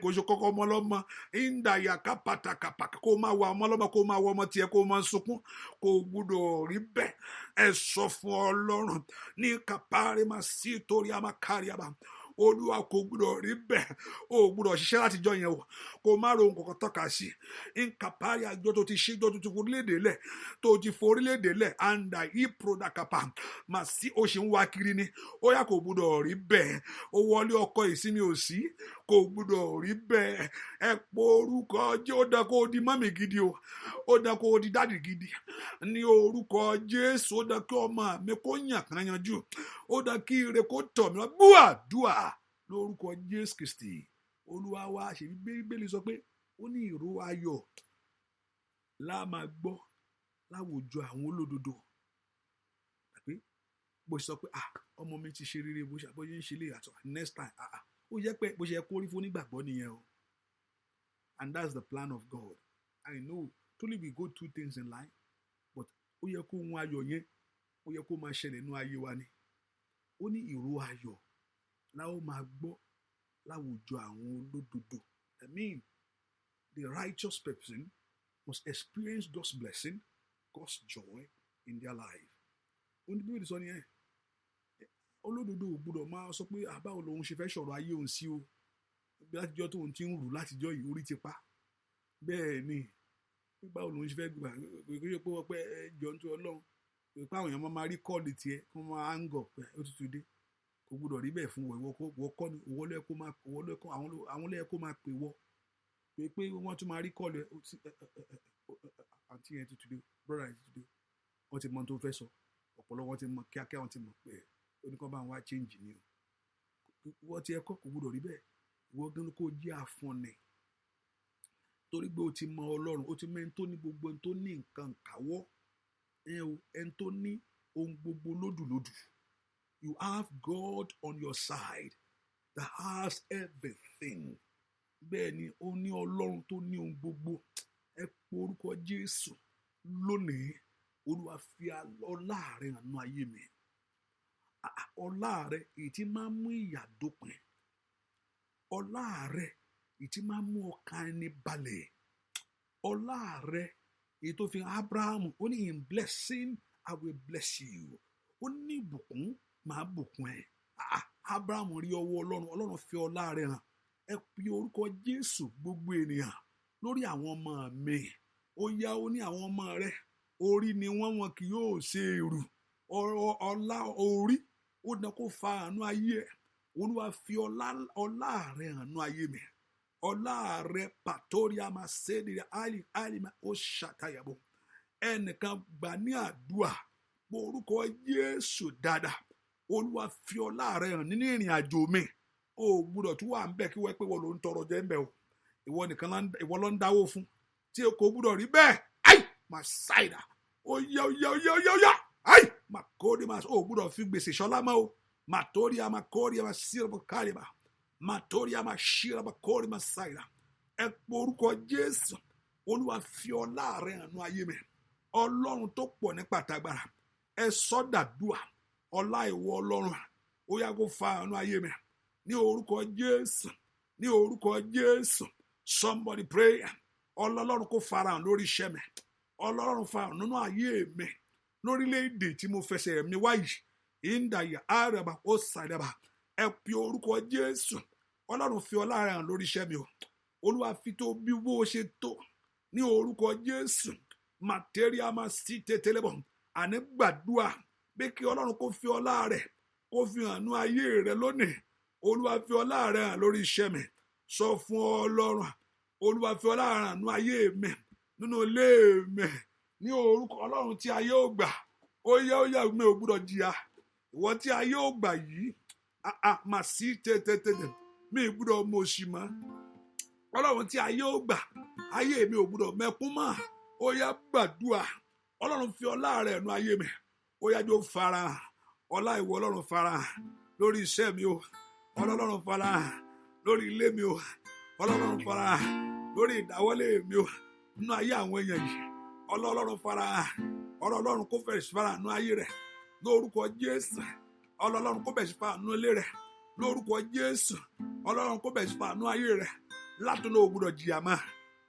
Kò ṣe kọ́kọ́ ọmọ ọlọ́mọ. Ìndàyàká pàtàkàpàkà kó máa wà ọmọ ọlọ́mọ kó máa wọ ọmọ tiẹ̀ kó máa sunkún. Kò gbúdọ̀ rí bẹ́ẹ̀. Ẹ sọ fún Ọlọ́run ní kàpárí máa sí torí a máa kárí àbá. Olúwa kò gbúdọ̀ rí bẹ́ẹ̀. O gbúdọ̀ ṣiṣẹ́ láti jọ yẹn o. Kò má ro nǹkan tọ́ka sí. Nkàpárí àjọ tó ti ṣe jọ tó ti forílẹ̀-èdè lẹ̀. Tó ti forílẹ̀-èdè lẹ̀. Anda ìprodàkàpà. Mà sí o ṣe ń wá kiri ni. Ó yá kò gbúdọ̀ rí bẹ́ẹ̀. O wọlé ọkọ ìsinmi ò sí. Kò gbúdọ̀ rí bẹ́ẹ̀. Ẹ porúkọ jẹ́ ó dá kó di mọ́mì gidi o. Ó dá kó di dádì gidi. Ní orúkọ Jésù ó dá kí ọmọ mi kó yàn kan yanjú. Ó dá kí ire kó tọ̀ mí wá. Dúà lórúkọ Jésù Kristi Olúwa wa. Ṣe Bíbélì sọ pé ó ní ìró ayọ̀ la máa gbọ́ láwùjọ àwọn olódodo. bó ṣe sọ pé ọmọ mi ti ṣe rere bó ṣe ń ṣe lè yàtọ̀ next time ó yẹ pé bó ṣe yẹ kó rí fún onígbàgbọ́ nìyẹn o. And that's the plan of God. I know truly we go through things in life, but ó yẹ kó ohun ayọ̀ yẹn ó yẹ kó máa ṣẹlẹ̀ nínú ayé wa ni. Ó ní ìró ayọ̀ la ó máa gbọ́ láwùjọ àwọn olódodo. I mean, the righteous person must experience God's blessing, God's joy in their life. Ó ní bí ó ti sọ nìyẹn. Olódodo ò gbọdọ̀ máa sọ pé báwo lòun ṣe fẹ́ sọ̀rọ̀ ayé òun sí o. Bí látijọ́ tóun ti ń rù látijọ́ yìí orí ti pa. Bẹ́ẹ̀ ni báwo lòun ṣe fẹ́ gbà kò ṣe pé wọ́n pẹ́ jọ ń tó Ọlọ́run. Pé àwọn èèyàn máa rí kọ́ọ̀lì tiẹ̀ kí wọ́n máa ń gọ̀ pé ó ti tún dé. Kò gbọdọ̀ rí bẹ́ẹ̀ fún wọ́n kọ́ ni àwọn lẹ́yìn kó máa pè wọ́. Pé wọ́n tún máa rí kọ́ọ̀lì àǹtí yẹn ti tún dé brother yẹn ti tún dé. Wọ́n ti mọ ohun tó fẹ́ sọ. Ọ̀pọ̀lọpọ̀ wọn ti mọ kíákíá wọn ti mọ̀ pé oníkan bá ń wá change ni o. Wọ́n ti ẹ̀kọ́ kò gbọdọ̀ rí bẹ́ẹ̀. Wọ́n gan kó jẹ́ àfọ̀nẹ̀. Torí pé o ti mọ Ọlọ́run, o ti mọ ẹni tó ní gbogbo ẹni tó ní nǹkan káwọ́. Ẹni tó ní ohun gbogbo lódùlódù. You have God on your side that has everything. Bẹ́ẹ̀ ni ó ní Ọlọ́run tó ní ohun gbogbo. Ẹ pe orúkọ Jésù lónìí. Olúwa fi ọlá rẹ̀ hàn nínú ayé mi. Ọlá rẹ̀ èyí tí máa ń mú ìyà dópin. Ọlá rẹ̀ èyí tí máa ń mú ọkàn ẹni balẹ̀. Ọlá rẹ̀ èyí tó fi Abraham ó ní in blessing I will bless you. Ó ní ìbùkún máa bùkún ẹ. Abraham rí ọwọ́ Ọlọ́run fi ọlá rẹ̀ hàn. Ẹ pe orúkọ Jésù gbogbo ènìyàn lórí àwọn ọmọ mi. Ó yá ó ní àwọn ọmọ rẹ̀ orí ni wọn kì yóò ṣe èrù. Ọlá orí ó dán kó fa àánú ayé ẹ. Olúwa fi ọlá rẹ̀ hàn nínú ayé mi. Ọlá rẹ̀ pàtóríà máa ṣe ní àlìmá ó ṣàtàyàbò. Ẹnìkan gbà ní àdúrà orúkọ Jésù dáadáa. Olúwa fi ọlá rẹ̀ hàn nínú ìrìn àjò mi. O gbúdọ̀ tún wà ń bẹ̀ kí wọ́n pé wọ́n ló ń tọrọ jẹ́ ń bẹ̀ o. Ìwọ ló ń dáwó fún. Tí o kò gbúdọ̀ rí bẹ́ẹ̀. Máa ṣáìdà. Ó yá. Máa kórè máa o gbúdọ̀ fi gbèsè ṣọlá mọ́ o. Matoria makoria masirba kariba. Matoria mashira bakori masaira. Ẹ pe orúkọ Jésù. Olúwa fi ọlá rẹ̀ hàn nínú ayé mi. Ọlọ́run tó pọ̀ ní pàtàgbára. Ẹ sọ dàdúà. Ọlá ìwọ Ọlọ́run. Ó yá kó fa àánú ayé mi. Ní orúkọ Jésù. Ní orúkọ Jésù. Somebody pray. Ọlọ́run kó farahàn lórí iṣẹ́ mi. Ọlọ́run farahàn nínú ayé mi. Lórílẹ̀-èdè tí mo fẹsẹ̀ mi wáyìí. Ìndàyà àrẹ̀bà ó sàdẹ̀bà. Ẹ pe orúkọ Jésù. Ọlọ́run fi ọlá rẹ̀ hàn lórí iṣẹ́ mi o. Olúwa fi tó bí bó ṣe tó. Ní orúkọ Jésù. Màtẹ́ríà máa sí tètèlébọ̀. Àní gbàdúrà bí kí Ọlọ́run kó fi ọlá rẹ̀ kó fi hàn nínú ayé rẹ̀ lónìí. Olúwa fi ọlá rẹ̀ hàn lórí iṣẹ́ mi. Sọ fún Ọlọ́run. Olúwa fi ọlá rẹ̀ hàn nínú ayé mi. Nínú ilé mi. Ní orúkọ Ọlọ́run tí ayé ò gbà. Ó yá mi ò gbúdọ̀ jìyà. Ìwọ tí ayé ò gbà yìí. Mà sí tètè. Mi ò gbúdọ̀ mọ̀ òṣì mọ́. Ọlọ́run tí ayé ò gbà. Ayé mi ò gbúdọ̀ mẹ́kún mọ́. Ó yá gbàdúrà. Ọlọ́run fi ọlá rẹ̀ nínú ayé mi. Ó yá jọ farahàn. Ọlá ìwọ Ọlọ́run farahàn lórí iṣẹ́ mi o. Ọlọ́run farahàn lórí ilé mi o. Ọlọ́run farahàn lórí ìdáwọ́lé mi o. Nínú ayé àwọn èèyàn yìí. Ọlọ́run farahàn. Ọlọ́run kó fẹ̀rẹ̀ sí farahàn nínú ayé rẹ̀. Lórúkọ Jésù. Ọlọ́run kó bẹ̀rẹ̀ sí farahàn nínú ilé rẹ̀. Lórúkọ Jésù. Ọlọ́run kó bẹ̀rẹ̀ sí farahàn nínú ayé rẹ̀. Látọ̀nà ò gbọdọ̀ jìyà mọ́.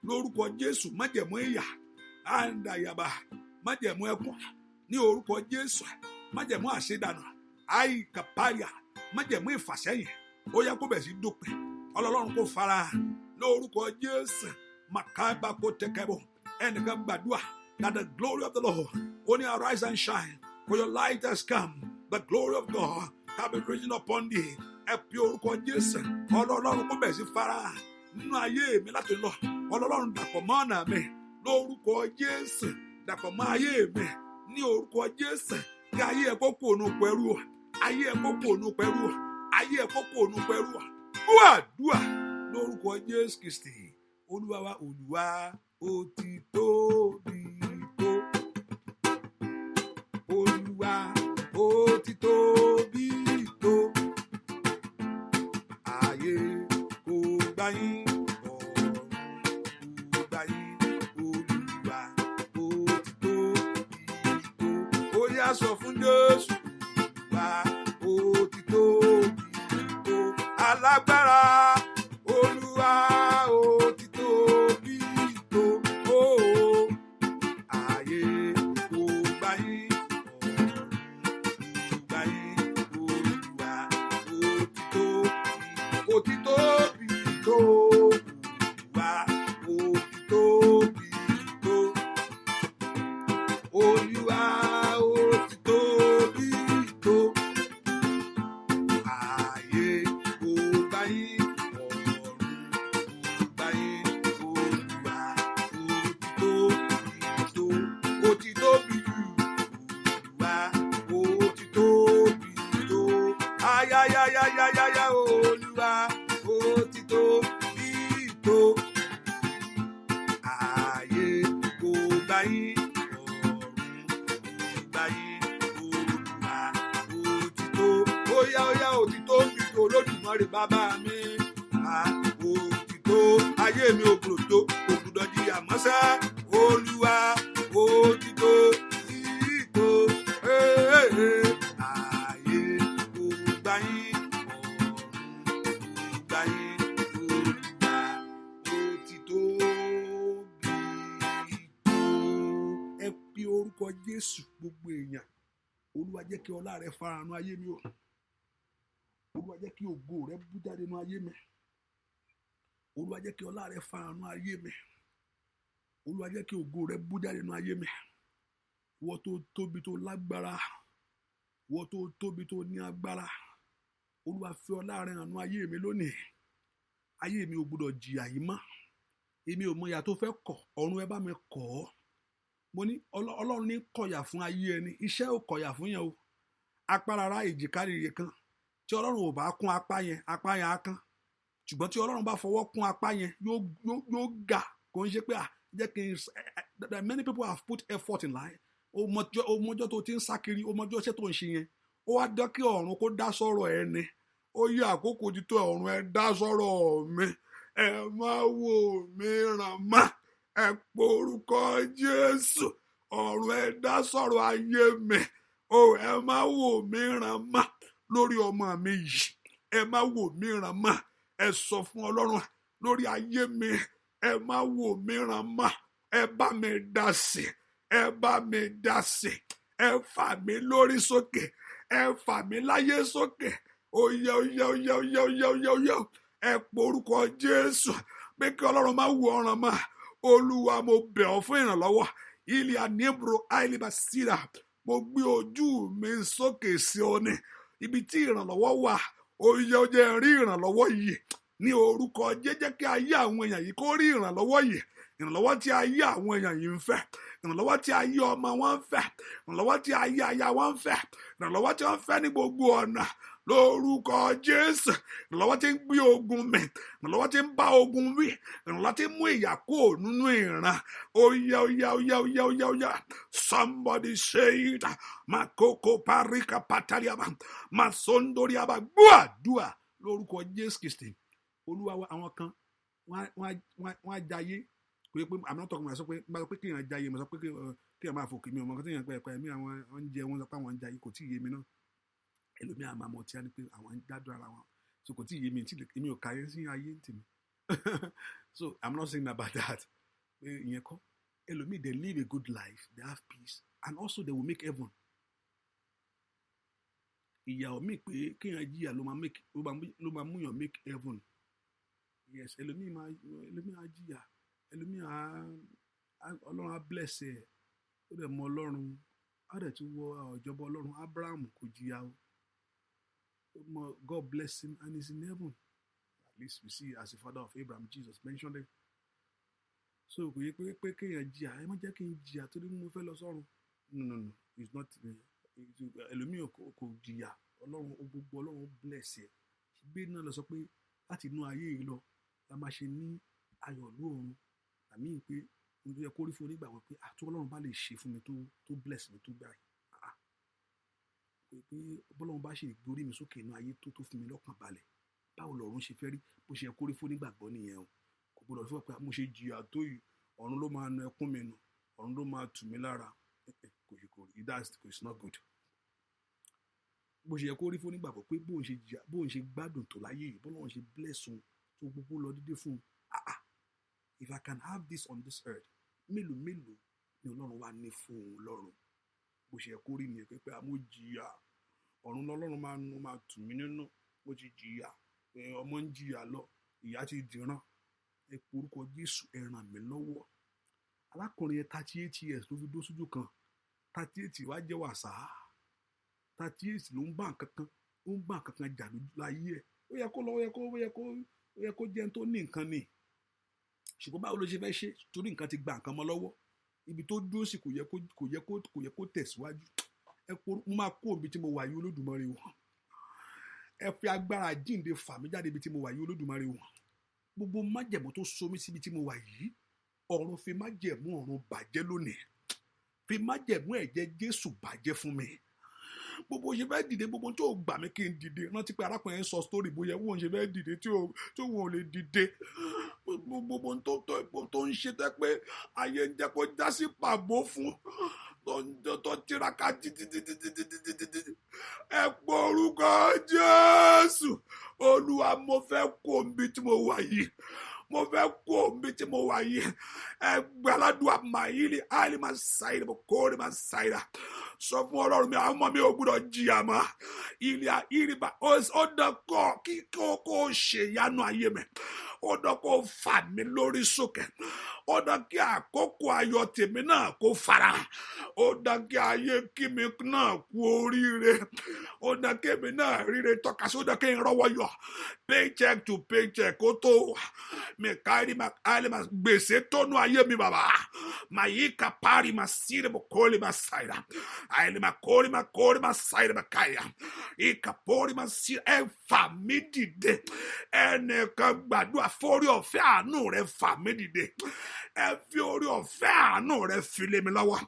Lórúkọ Jésù májẹ̀mú ìyà. Àǹdàyàbà májẹ̀mú ẹkún. Ní orúkọ Jésù. Májẹ̀mú àṣedànù. Àìkàpáyà. Májẹ̀mú ìfàsẹ́yìn. Ó yá kó bẹ̀rẹ̀ sí dópin. Ọlọ́run kó farahàn. Lórúkọ Jésù. Màkàbà kó tẹkẹ́bọ̀. Ẹnìkan gbàdúrà. That the glory of the Lord only arise and shine. For your light has come. The glory of God have been risen upon thee. Ẹ pe orúkọ Jésù. Ọlọ́run kó bẹ̀rẹ̀ sí farahàn nínú ayé mi láti lọ. Ọlọ́run dàpọ̀ mọ́ ọ̀nà mi. Lórúkọ Jésù. Dàpọ̀ mọ́ ayé mi. Ní orúkọ Jésù. Kí ayé ẹ kó kúrò nínú pẹ̀rú. Ayé ẹ kó kúrò nínú pẹ̀rú. Ayé ẹ kó kúrò nínú pẹ̀rú. Dúà lórúkọ Jésù Kristi. Olúwa wa Olúwa ó ti tóbi tó. Olúwa ó ti tóbi tó. Ayé kò gbà yín, ọ̀run kò gbà yín, Olúwa ó ti tóbi tó. Ó yá sọ fún Jésù, Olúwa ó ti tóbi tó. Alágbára, Olúwa ó ti tóbi tó. Ayé kò gbà yín, ọ̀run kò gbà yín, Olúwa ó ti tóbi tó. Olúwa ó ti tóbi tó. Ayé kò gbà yín, ọ̀run kò gbà yín, Olúwa ó ti tóbi jù. Olúwa ó ti tóbi tó. Ayayayayaya, Olúwa ó ti tóbi tó. Ayé kò gbà yín, ọ̀run kò gbà yín, Olúwa ó ti tó. Óyá ó ti tóbi tó, Olódùmarè bàbá mi. Ó ti tó. Ayé mi ò gbọ́dọ̀ jìyà mọ́ ṣá. Olúwa ó ti tóbi tó. Ayé kò gbà yín, ọ̀run kò gbà yín, Olúwa ó ti tóbi tó. Ẹ pe orúkọ Jésù gbogbo èèyàn. Olúwa jẹ́ kí ọlá rẹ farahàn ayé mi o. Olúwa jẹ́ kí ògo rẹ bú jáde nínú ayé mi. Olúwa jẹ́ kí ọlá rẹ farahàn ayé mi. Olúwa jẹ́ kí ògo rẹ bú jáde nínú ayé mi. Ìwọ tó tóbi tó lágbára, ìwọ tó tóbi tó ní agbára. Olúwa fi ọlá rẹ hàn nínú ayé mi lónìí. Ayé mi ò gbọdọ̀ jìyà yìí mọ́. Èmi ò mọ ìyà tó fẹ́ kọ̀, ọ̀run ẹ bá mi kọ̀ ọ́. Mo ní Ọlọ́run ní kọ̀yà fún ayé ẹni, iṣẹ́ ò kọ̀yà fún yẹn o. Apá rárá èjìká rere kan, tí Ọlọ́run ò bá kún apá yẹn á kán. Ṣùgbọ́n tí Ọlọ́run bá fọwọ́ kún apá yẹn, yóò ga. Kò ń ṣe pé jẹ́ kí n. Many people have put effort in life. Ọmọjọ́ tó ti ń sá kiri, ọmọjọ́ iṣẹ́ tó ń ṣe yẹn. Ó wá dán kí ọ̀run kó dá sọ́rọ̀ ẹni. Ó yẹ àkókò ti tó, ọ̀run ẹ dá sọ́rọ̀ mi. Ẹ má wò mí ràn má. Ẹ pe orúkọ Jésù. Ọ̀run ẹ dá sọ́rọ̀ ayé mi. Ẹ má wò mí ràn má lórí ọmọ mi yìí. Ẹ má wò mí ràn má. Ẹ sọ fún Ọlọ́run lórí ayé mi. Ẹ má wò mí ràn má. Ẹ bá mi dá sí. Ẹ bá mi dá sí. Ẹ fà mí lórí sókè. Ẹ fà mí láyé sókè. Oyè. Ẹ pe orúkọ Jésù. Pé kí Ọlọ́run má wò ọ̀ràn má. Olúwa, mo bẹ̀ ọ́ fún ìrànlọ́wọ́. Ilé àníbro àìlèbàsíra. Mo gbé ojú mi sókè sí ọ ní ibi tí ìrànlọ́wọ́ wà. Oyè rí ìrànlọ́wọ́ yìí ní orúkọ jẹ́ kí ayé àwọn èèyàn yìí kó rí ìrànlọ́wọ́ yìí. Ìrànlọ́wọ́ tí ayé àwọn èèyàn yìí ń fẹ́. Ìrànlọ́wọ́ tí ayé ọmọ wọn ń fẹ́. Ìrànlọ́wọ́ tí ayé aya wọn ń fẹ́. Ìrànlọ́wọ́ tí wọ́n fẹ́ ní gbogbo ọ̀nà. Lórúkọ Jésù. Ìrànlọ́wọ́ tí ń gbé ogun mì. Ìrànlọ́wọ́ tí ń bá ogun wí. Ìrànlọ́wọ́ tí ń mú ìyà kúrò nínú ìran. Oya. Somebody say it. Makoko parika pataliaba. Masondoriaba. Gbúàdúà lórúkọ Jésù Kristi. Olúwa wa, àwọn kan wọ́n á jayé. Pé I'm not talking about sọ pé kéèyàn jayé, mo sọ pé kéèyàn máa fòkè mi, ọmọ kan téèyàn pẹ́ mi àwọn oúnjẹ wọn sọ pé àwọn ń jayé, kò tí ì yé mi náà. Ẹlòmíà máa mọ̀ tí a ní pé àwọn ń gbádùn ara wọn, so kò tí ì yé mi, èmi ò káyé sí ayé ń tèmi. So I'm not saying about that. Pé ìyẹn kọ́. Ẹlòmíì, they live a good life, they have peace, and also they will make heaven. Ìyà ò mí pé kéèyàn jìyà ló máa múyàn make heaven. Yes, ẹlòmíì á jìyà. Ẹlòmíì Ọlọ́run á bless ẹ̀. Ó dẹ̀ mọ Ọlọ́run. Á dẹ̀ tún wọ ìjọba Ọlọ́run. Abraham kò jìyà o. God bless him and he's in heaven. At least we see as the father of Abraham, Jesus mentioned it. So kò yẹ pé kéèyàn jìyà. Ẹ má jẹ́ kí n jìyà torí mo fẹ́ lọ sọ́run. No. It's not. Ẹlòmíì kò jìyà. Ọlọ́run bless ẹ̀. Gbé náà lọ sọ pé láti inú ayé yìí lọ la máa ṣe ní ayọ̀ lọ́run. Àmì pé mo yẹ kó rí fún onígbàgbọ́ pé àti Ọlọ́run bá lè ṣe fún mi tó bless mi tó gbà yìí. pé bọ́lọ́run bá ṣe ìgbórí mi sókè inú ayé tó fún mi lọ́kàn balẹ̀, báwo lọ́run ṣe fẹ́ rí, bó ṣe yẹ kó rí fún nígbàgbọ́ nìyẹn o. Kò gbọdọ̀ fẹ́ pé mo ṣe jìyà tó yìí ọ̀run ló máa nu ẹkún mi nù, ọ̀run ló máa tù mí lára. Kò rí, it's not good. Bó ṣe yẹ kó rí fún nígbàgbọ́ pé bóun ṣe jìyà, bóun ṣe gbádùn tó láyé yìí, bọ́lọ́run ṣe bless òun tó gbogbo lọ dídé fún un. If I can have this on this earth, mélòó ni Ọlọ́run wá ní fún òun lọ́run. Bó ṣe yẹ kó rí nìyẹn pé mo jìyà, ọ̀run lọ́lọ́run máa tù mí nínú. Mo ti jìyà, ọmọ ń jìyà lọ, ìyà ti dìran. Ẹ pe orúkọ Jésù, ẹ ràn mí lọ́wọ́. Alákùnrin yẹn 38 years ló fi dó sójú kan. 38 wá jẹ́ wàsá. 38 ló ń bá nǹkan kan jà láyé ẹ̀. Ó yẹ kó lọ, ó yẹ kó jẹ́ tó ní nǹkan ni. Ṣùgbọ́n báwo ló ṣe fẹ́ ṣe? Torí nǹkan ti gba nǹkan mọ́ lọ́wọ́. Ibi tó dúró sí kò yẹ kó tẹ̀síwájú. Mo máa kó ibi tí mo wà yìí Olódùmarè wọ̀. Ẹ fi agbára jíǹde fà mí jáde ibi tí mo wà yìí Olódùmarè wọ̀. Gbogbo májẹ̀mú tó so mí síbi tí mo wà yìí, ọ̀run fi májẹ̀mú ọ̀run bàjẹ́ lónìí. Fi májẹ̀mú ẹ̀jẹ̀ Jésù bàjẹ́ fún mi. Gbogbo ṣe fẹ́ dìde, gbogbo tó gbà mí kí n dìde. Rántí pé arákùnrin sọ story bóyá wọ́n ṣe fẹ́ dìde tí wọ́n ò lè dìde. Gbogbo tó ń ṣe tẹ́ pé ayé ń jẹ́ kó já sí pàbó fún. Tó tiraka títí. Ẹ pe orúkọ Jésù. Olúwa, mo fẹ́ kó níbi tí mo wà yìí. Mo fẹ́ kó níbi tí mo wà yìí. Ẹ gbàládùá màílì áìlì máa ṣàìdà bó kórè máa ṣàìdà. Sọ fún Ọlọ́run mi, àwọn ọmọ mi ò gbọ́dọ̀ jìyà mọ́. Ilé ìrìbà ó dán kọ́ kí kó ṣe ìyanu ayé mi. Ó dán kó fà mí lórí sókè. Ó dán kí àkókò ayọ̀ tèmi náà kó fara. Ó dán kí ayé kí mi náà kú oríire. Ó dán kí èmi náà ríre tọ́ka sí. Ó dán kí n rọ́wọ́ yọ. Paycheck to paycheck kó tó mi kárí ma áìlì ma gbèsè tónú ayé mi bàbá. Màyí kàpárì ma sílẹ̀ bó kórè ma ṣàìdà. Áìlì ma kórè ma ṣàìdà ma káyà. Ìkàpórì ma sílẹ̀ ẹ fà mí dìde. Ẹnìkan gbàdúrà fórí ọ̀fẹ́ àánú rẹ fà mí dìde. Ẹ fi orí ọ̀fẹ́ àánú rẹ fi lé mi lọ́wọ́.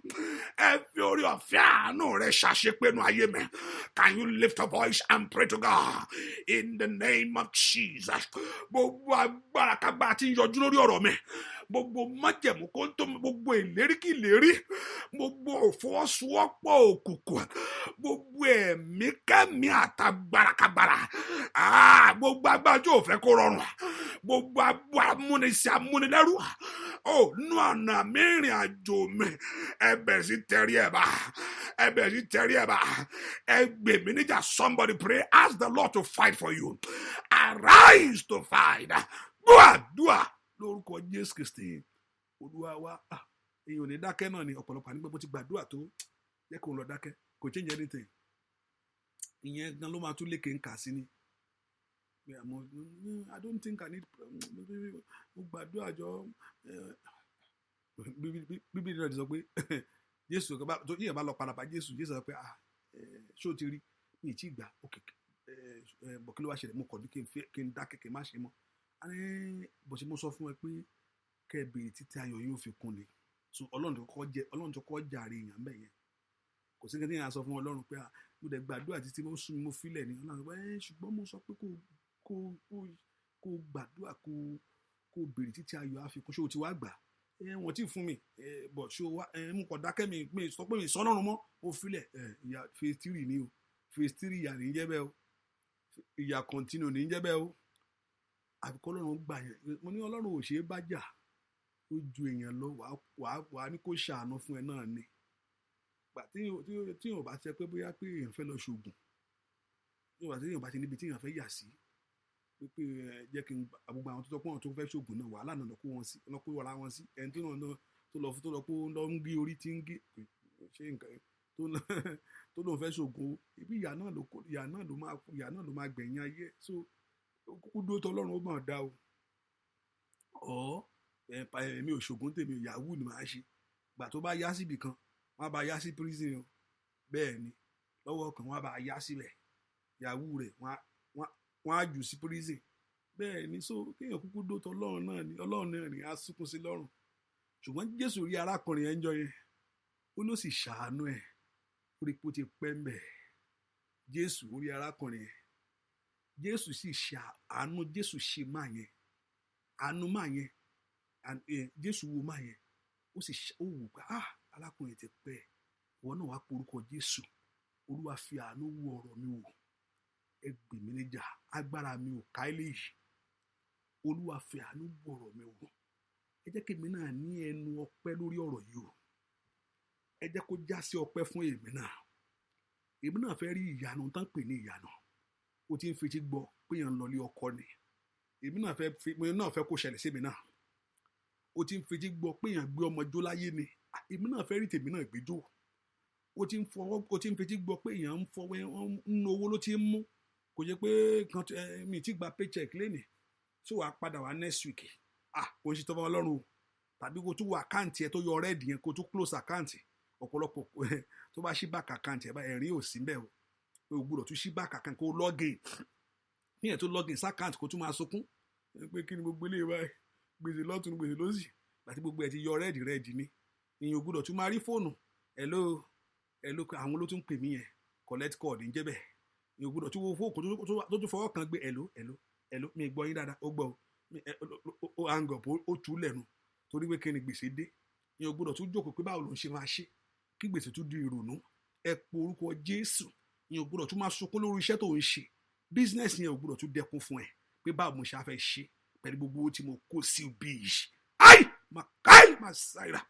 Ẹ fi orí ọ̀fẹ́ àánú rẹ ṣàṣepẹ́nu ayé mi. Can you lift your voice and pray to God in the name of Jesus? Gbogbo agbára kágbára tí ń yọjú lórí ọ̀rọ̀ mi. Gbogbo májẹ̀mú kó ń tó mi, gbogbo ìlérí kí ìlérí, gbogbo òfọwọ́sowọ́pọ̀ òkùnkùn, gbogbo ẹ̀mí kẹ́mí àtàgbára kágbára. Gbogbo agbára tí ò fẹ́ kó rọrùn. Gbogbo agbára amúnisí amúnilẹ́rú. Nú ọ̀nà mi ìrìn àjò mi. Ẹ bẹ̀rẹ̀ sí tẹrí ẹ̀ bá. Ẹ bẹ̀rẹ̀ sí tẹrí ẹ̀ bá. Ẹ gbè mí níjà. Somebody pray. Ask the Lord to fight for you. Arise to fight. Dúà lórúkọ Jésù Kristi Olúwa wa. Èyàn ò ní dákẹ́ náà ni ọ̀pọ̀lọpọ̀ nígbà bó ti gbàdúrà tó jẹ́ kó lọ dákẹ́. Kò change anything. Ìyẹn gan ló máa tún lékè ń kà sí ni. I don't think I need mo gbàdúrà jọ. Bíbélì náà ti sọ pé Jésù tó yíyan bá lọ padà bá Jésù sọ pé ṣé o ti rí mi ì tí gbà òkè bọ̀ kí ló wá ṣẹlẹ̀ mo kọ̀ ní kí n dákẹ́ kí n má ṣe mọ́. Bó ṣe mo sọ fún ẹ pé kẹ́ ẹ béèrè títí ayọ̀ yóò fi kún ni. So Ọlọ́run tó kọ́ jàre èèyàn bẹ́ẹ̀ yẹn. Kò sí kẹ́tí yẹn sọ fún Ọlọ́run pé mo dẹ̀ gbàdúrà títí mo sún mi mo filẹ̀ ni. Ọlọ́run pé ṣùgbọ́n mo sọ pé kó gbàdúrà kó béèrè títí ayọ̀ á fi kún. Ṣé o ti wá gbà? Wọ́n ti fún mi bọ̀ ṣé o wá mo kọ̀ dákẹ́ mi sọ pé mi sọ Ọlọ́run mọ́ mo filẹ̀ ìyá phase 3 ni o. Phase 3 ìyá ní jẹ́ bẹ́ẹ̀ o. Ìyá continue ní jẹ́ bẹ́ẹ̀ o. Àbíkọ́ Ọlọ́run gbà yẹn. Mo ní Ọlọ́run ò ṣe é bá jà. Ó ju èèyàn lọ wàá ní kó ṣàánú fún ẹ náà ni. Gbà tí yóò bá ṣe pé bóyá pé èèyàn fẹ́ lọ ṣoògùn. Yóò bá ti níbi tí èèyàn fẹ́ yà sí. Pé jẹ́ kí n gbogbo àwọn tó tọ́ pé àwọn tó fẹ́ ṣoògùn náà wàhálà náà lọ kó wọn sí. Lọ kó wọra wọn sí. Ẹni tó lọ pé ó lọ ń gé orí tí ń gé. Ṣé nǹkan tó lóun fẹ́ ṣoògùn. Ibi ìyá náà ló máa gbẹ̀yìn ayé. So kúkú dúró tọ́ Ọlọ́run ó máa dá o. Èmi ò ṣògùn tèmi yahoo ni màá ṣe. Gbà tó bá yá síbì kan wọ́n á bá yá sí prison o. Bẹ́ẹ̀ ni lọ́wọ́ kan wọ́n á bá yá síbẹ̀ yahoo rẹ̀ wọ́n á jù sí prison. Bẹ́ẹ̀ ni so kéèyàn kúkú dó tọ́ Ọlọ́run náà ni á sunkún sí lọ́rùn. Ṣùgbọ́n Jésù rí arákùnrin yẹn jọ yẹn ó ló sì ṣàánú ẹ̀ orí pé ó ti pẹ́ ń bẹ̀ Jésù orí arákùnrin yẹn, Jésù sì ṣe àánú, Jésù ṣe máa yẹn, àánú máa yẹn, Jésù wo máa yẹn, ó sì ó wò pé alákùnrin ti pẹ́, ìwọ náà wá porúkọ Jésù, Olúwa fi àánú wo ọ̀rọ̀ mi wò, ẹ gbè mí níjà, agbára mi ò ká eléyìí, Olúwa fi àánú wo ọ̀rọ̀ mi wò. Ẹ jẹ́ kí èmi náà ní ẹnu ọpẹ́ lórí ọ̀rọ̀ yìí o, ẹ jẹ́ kó já sí ọpẹ́ fún èmi náà fẹ́ rí ìyanu tán pè ní ìyanu. O ti ń fetí gbọ́ pé yẹn ń lọ lé ọkọ ni, èmi náà fẹ́ kó ṣẹlẹ̀ sí mi náà. O ti ń fetí gbọ́ pé yẹn gbé ọmọ jó láyé ni, èmi náà fẹ́ rí tèmi náà gbé jó. O ti ń fetí gbọ́ pé yẹn ń fọwọ́ ń owó ló ti ń mú, kò jẹ́ pé mi ti gba paycheck lénìí, tí wàá padà wá next week, kò ń ṣe tọ́fọ́ Ọlọ́run o, tàbí kó tún wọ àkáǹtì ẹ tó yọ rẹ́ẹ̀dì yẹn kó tún close àkáǹtì. Ọ̀pọ̀lọpọ̀ tó bá ṣí báàkì àkáǹtì ẹ̀ bá ẹ̀rín ò sí mbẹ́ o, o gbọ́dọ̀ tún ṣí báàkì àkáǹtì kó login, ní ẹ̀ tó login sákáǹtì kó tún máa sunkún pé kí ni gbogbo ilé ìwà gbèsè lọ́tún gbèsè lọ́sì, àti gbogbo ẹ̀ ti yọ rẹ́ẹ̀dì ni, ìyẹn ò gbọ́dọ̀ tún máa rí fóònù hello àwọn ló tún pè mí yẹn collect call ń jẹ́ bẹ́ẹ̀, ìyẹn ò gbọ́dọ̀ tún wo fóònù tó tún fọwọ́ kan gbé hello mi gbọ́ yín dáadáa, ó gbọ́ ó hang up ó tú lẹ́nu torí pé kí ni gbèsè dé, ìyẹn ò gbọ́dọ̀ tún jókòó pé báwo ló ń ṣe máa ṣe kí gbèsè tún di ìrònú. Ẹ po orúkọ Jésù, ìyẹn ò gbọ́dọ̀ tún máa sunkún lórí iṣẹ́ tó ń ṣe, business yẹn ò gbọ́dọ̀ tún dẹkun fún ẹ pé báwo mo ṣe á fẹ́ ṣe pẹ̀lú gbogbo owó tí mo kó sí bí yìí, máa ṣàìrà,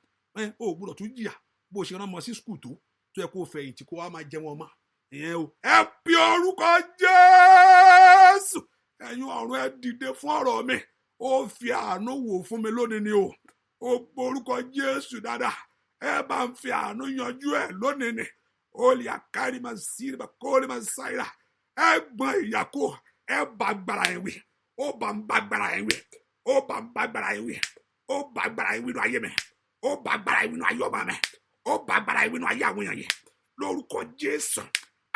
ò gbọ́dọ̀ tún jìyà bó ṣe rán ọmọ sí skul tó yẹ kó fẹ̀yìntì kó wá máa jẹ wọn mọ́, ìyẹn o. Ẹ pe orúkọ Jésù, ẹ̀yin ọ̀run ẹ dìde fún ọ̀rọ̀ mi, ó fi àánú wò fún mi lónìí ni o, ó pe orúkọ Jésù dáadáa, ẹ bá ń fi àánú yanjú ẹ lónìí ni, ó lè àkárí máa sí ibà kó lè máa ṣàìrà, ẹ gbọ́n ìyàkó, ẹ bá gbára ẹ wí, ó bá ń bá gbára ẹ wí, ó bá ń bá gbára ẹ wí, ó bá gbára ẹ wí nínú ayé mi, ó bá gbára ẹ wí nínú ayé ọmọ mi, ó bá gbára ẹ wí nínú ayé àwọn èèyàn yẹn lórúkọ Jésù.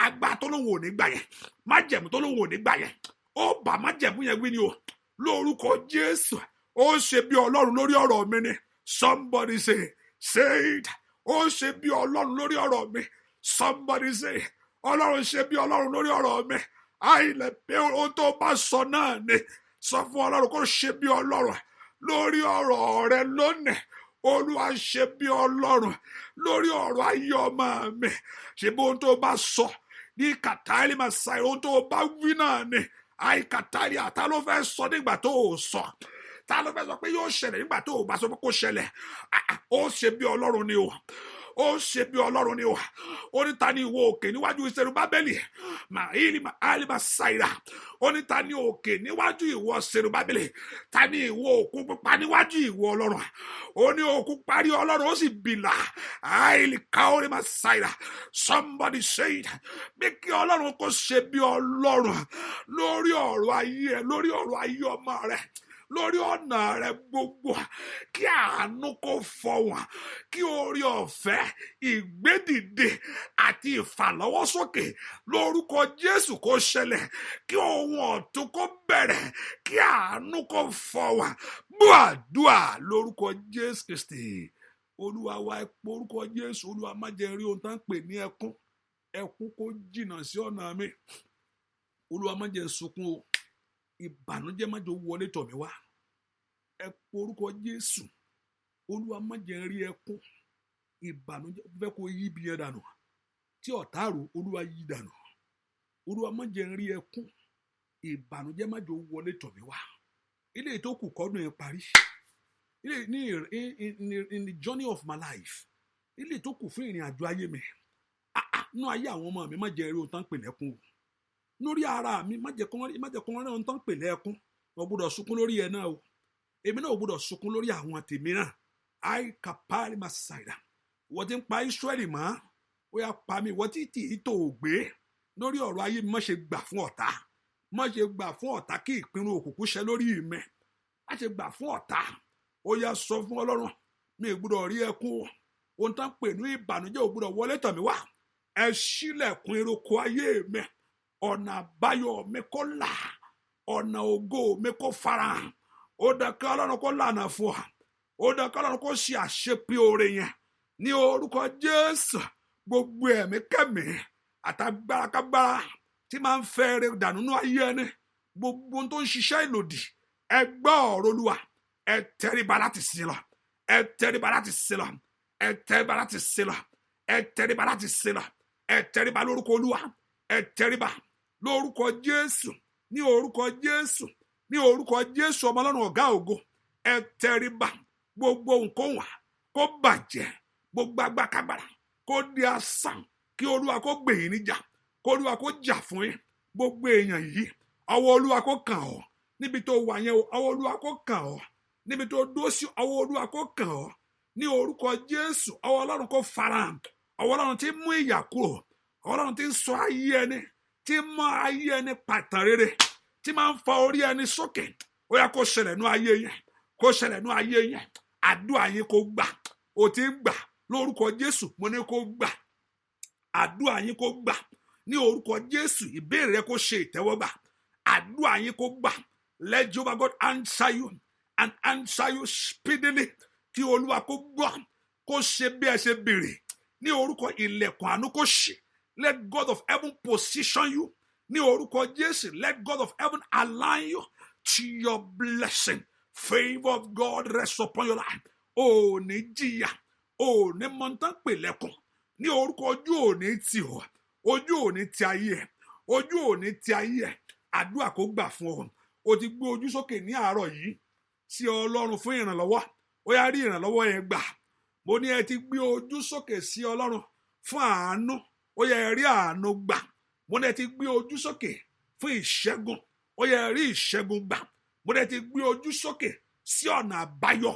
Agbára tó lóun ò ní gbà yẹn, májẹ̀mú tó lóun ò ní gbà yẹn, ó bá májẹ̀mú yẹn wí ni o lórúkọ Jésù. Ó ṣe bí Ọlọ́run lórí ọ̀rọ̀ mi ni, somebody say it, ó ṣe bí Ọlọ́run lórí ọ̀rọ̀ mi, somebody say Ọlọ́run ṣe bí Ọlọ́run lórí ọ̀rọ̀ mi. Àìlẹ̀ pé ohun tó bá sọ náà ni, sọ fún Ọlọ́run kó ṣe bí Ọlọ́run lórí ọ̀rọ̀ rẹ lónìí. Olúwa ṣe bí Ọlọ́run lórí ọ̀rọ̀ ayé ọmọ mi, ṣe bí ohun tó bá sọ ní kàtàlí máa ṣàì, ohun tó bá wí náà ni, àìkàtàlí àtà ló fẹ́ sọ nígbà tó o sọ, ta ló fẹ́ sọ pé yóò ṣẹlẹ̀ nígbà tó o bá sọ pé kó ṣẹlẹ̀. Ó ṣe bí Ọlọ́run ni o, ó ṣe bí Ọlọ́run ni o. Ó ní ta ni ìwọ òkè níwájú Serubábélì, màílì màálì máa ṣàìrà. Ó ní ta ni òkè níwájú ìwọ Serubábélì, ta ni ìwọ òkun pupa níwájú ìwọ Ọlọ́run. Ó ní òkun parí Ọlọ́run ó sì bìlà, àìlì káórí máa ṣàìrà. Somebody say it, bí kí Ọlọ́run kó ṣe bí Ọlọ́run lórí ọ̀rọ̀ ayé ẹ, lórí ọ̀rọ̀ ayé ọmọ rẹ, lórí ọ̀nà rẹ gbogbo, kí àánú kó fọwọ́n, kí orí ọ̀fẹ́, ìgbédìde àti ìfàlọ́wọ́sókè lórúkọ Jésù kó ṣẹlẹ̀, kí ohun ọ̀tun kó bẹ̀rẹ̀, kí àánú kó fọwọ́n. Gbọ́ àdúrà lórúkọ Jésù Kristi Olúwa wa. Ẹ pé orúkọ Jésù. Olúwa má jẹ́ rí ohun tá ń pè ní ẹkún kó jìnnà sí ọ̀nà mi. Olúwa má jẹ́ sunkún o, ìbànújẹ́ má jẹ́ wọlé tọ̀ mí wá. Ẹ pé orúkọ Jésù. Olúwa má jẹ́ rí ẹkún, ìbànújẹ́ fẹ́ kó yí bí yẹn dànù, tí ọ̀tá rò Olúwa yí dànù. Olúwa má jẹ́ rí ẹkún, ìbànújẹ́ má jẹ́ wọlé tọ̀ mí wá. Ilé tó kù kọ́dún yẹn parí, in the journey of my life, ilé tó kù fún ìrìn àjò ayé mi, nú ayé àwọn ọmọ mi má jẹ́ rí ohun tán pè lẹ́kún o. Lórí ara mi má jẹ́ kó rí ohun tán pè lẹ́kún. Mo gbọ́dọ̀ sunkún lórí ẹ náà o, èmi náà gbọ́dọ̀ sunkún lórí àwọn tèmi náà. Àìkàpárí máa ṣàìdá. Wọ́n ti ń pa Ísírẹ́lì mọ́, ó yá pa mí. Wọ́n ti tì í tó gbé lórí ọ̀rọ̀ ayé mi, má ṣe gbà fún ọ̀tá, má ṣe gbà fún ọ̀tá kí ìpinnu òkùnkùn ṣẹ lórí mi, má ṣe gbà fún ọ̀tá. Ó yá sọ fún Ọlọ́run, mi ò gbọ́dọ̀ rí ẹkún, ohun tán pè ní ìbànújẹ́ ò gbọ́dọ̀ wọlé tọ̀ mí wá. Ẹ ṣílẹ̀kùn ìrókò ayé mi, ọ̀nà àbáyọ mi kó là, ọ̀nà ògo mi kó farahàn. Ó dá kí Ọlọ́run kó lànà fún wa, ó dá kí Ọlọ́run kó ṣe àṣepé oore yẹn ní orúkọ Jésù. Gbogbo ẹ̀mí kẹ́mí àtàgbára kágbára tí máa ń fẹ́ rẹ dànù nínú ayé ẹni, gbogbo tó ń ṣiṣẹ́ ìlòdì, ẹ gbọ́ ọ̀rọ̀ Olúwa, ẹ tẹríba láti sìn lọ, ẹ tẹríba láti sìn lọ, ẹ tẹríba láti sìn lọ, ẹ tẹríba láti sìn lọ, ẹ tẹríba lórúkọ Olúwa, ẹ tẹríba lórúkọ Jésù, ní orúkọ Jésù, ní orúkọ Jésù ọmọ Ọlọ́run ọ̀gá ògo, ẹ tẹríba. Gbogbo nǹkan wà kó bàjẹ́, gbogbo agbákágbára kó di asán, kí Olúwa kó gbè yín níjà, kó Olúwa kó jà fún yín. Gbogbo èèyàn yìí, ọwọ́ Olúwa kó kàn ọ́ níbi tó wà yẹn, ọwọ́ Olúwa kó kàn ọ́ níbi tó dó sí, ọwọ́ Olúwa kó kàn ọ́ ní orúkọ Jésù. Ọwọ́ Ọlọ́run kó farahàn, ọwọ́ Ọlọ́run tí mú ìyà kúrò, ọwọ́ Ọlọ́run tí ń sọ ayé ẹni, tí mọ ayé ẹni pàtàn rere, tí máa ń fa orí ẹni sókè. Ó yá kó ṣẹlẹ̀ nú ayé yẹn, kó ṣẹlẹ̀ nú ayé yẹn. Àdúrà yín kó gbà, ó ti ń gbà lórúkọ Jésù. Mo ní kó gbà, àdúrà yín kó gbà ní orúkọ Jésù. Ìbéèrè rẹ kó ṣe ìtẹ́wọ́gbà, àdúrà yín kó gbà. Let Jehovah God answer you and answer you speedily. Kí Olúwa kó gbọ́, kó ṣe bí ẹ ṣe béèrè ní orúkọ. Ilẹ̀kùn àánú kó ṣí. Let God of heaven position you ní orúkọ Jésù. Let God of heaven align you to your blessing. Favor of God rest upon your life. O ní jìyà, o ní mọ̀ntán pè lẹ́kùn ní orúkọ. Ojú ò ní tì ọ́, ojú ò ní ti ayé ẹ̀, ojú ò ní ti ayé ẹ̀. Àdúrà kó gbà fún ọ. O ti gbé ojú sókè ní àárọ̀ yìí sí Ọlọ́run fún ìrànlọ́wọ́. Ó yá rí ìrànlọ́wọ́ yẹn gbà. Mo ní ẹ ti gbé ojú sókè sí Ọlọ́run fún àánú. Ó yá ẹ rí àánú gbà. Mo ní ẹ ti gbé ojú sókè fún ìṣẹ́gun. Ó yá ẹ rí ìṣẹ́gun gbà. Mo ní ẹ ti gbé ojú sókè sí ọ̀nà àbáyọ.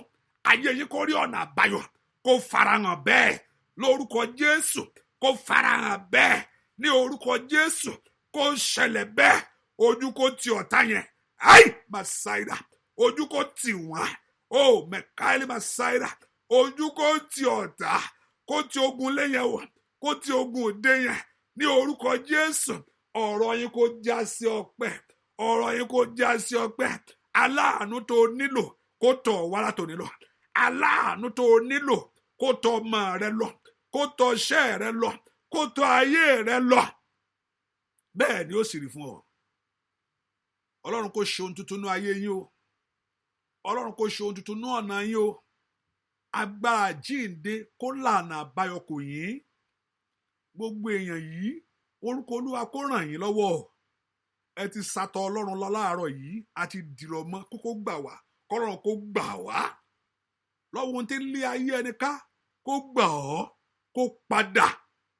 Ayé yín kó rí ọ̀nà àbáyọ, kó farahàn bẹ́ẹ̀ lórúkọ Jésù. Kó farahàn bẹ́ẹ̀ ní orúkọ Jésù. Kó ṣẹlẹ̀ bẹ́ẹ̀. Ojú kó ti ọ̀tá yẹn. Ai Masaida, ojú kó tì wọ́n. O Mekaeli Masaida, ojú kó ti ọ̀tá, kó ti ogun lẹ́yìn wọ̀, kó ti ogun òde yẹn ní orúkọ Jésù. Ọ̀rọ̀ yín kó já sí ọpẹ́, ọ̀rọ̀ yín kó já sí ọpẹ́. Aláàánú tó nílò kó tọ̀ wá látòní lọ. Aláàánú tó nílò kó tọ̀ ọmọ rẹ lọ, kó tọ̀ iṣẹ́ rẹ lọ, kó tọ̀ ayé rẹ lọ. Bẹ́ẹ̀ ni ó sì rí fún ọ. Ọlọ́run kó ṣe ohun tuntun ní ayé yín o. Ọlọ́run kó ṣe ohun tuntun ní ọ̀nà yín o. Agbára jíǹde kó lànà àbáyọ kò yín. Gbogbo èèyàn yìí, orúkọ Olúwa kó ràn yín lọ́wọ́. Ẹ ti sàtọ̀ Ọlọ́run lọ láàárọ̀ yìí, àti dìrọ̀ mọ́ kókó gbà wá, kọ́lọ́run kó gbà wá lọ́wọ́ ohun tí ń lé ayé ẹni ká, kó gbà ọ́, kó padà.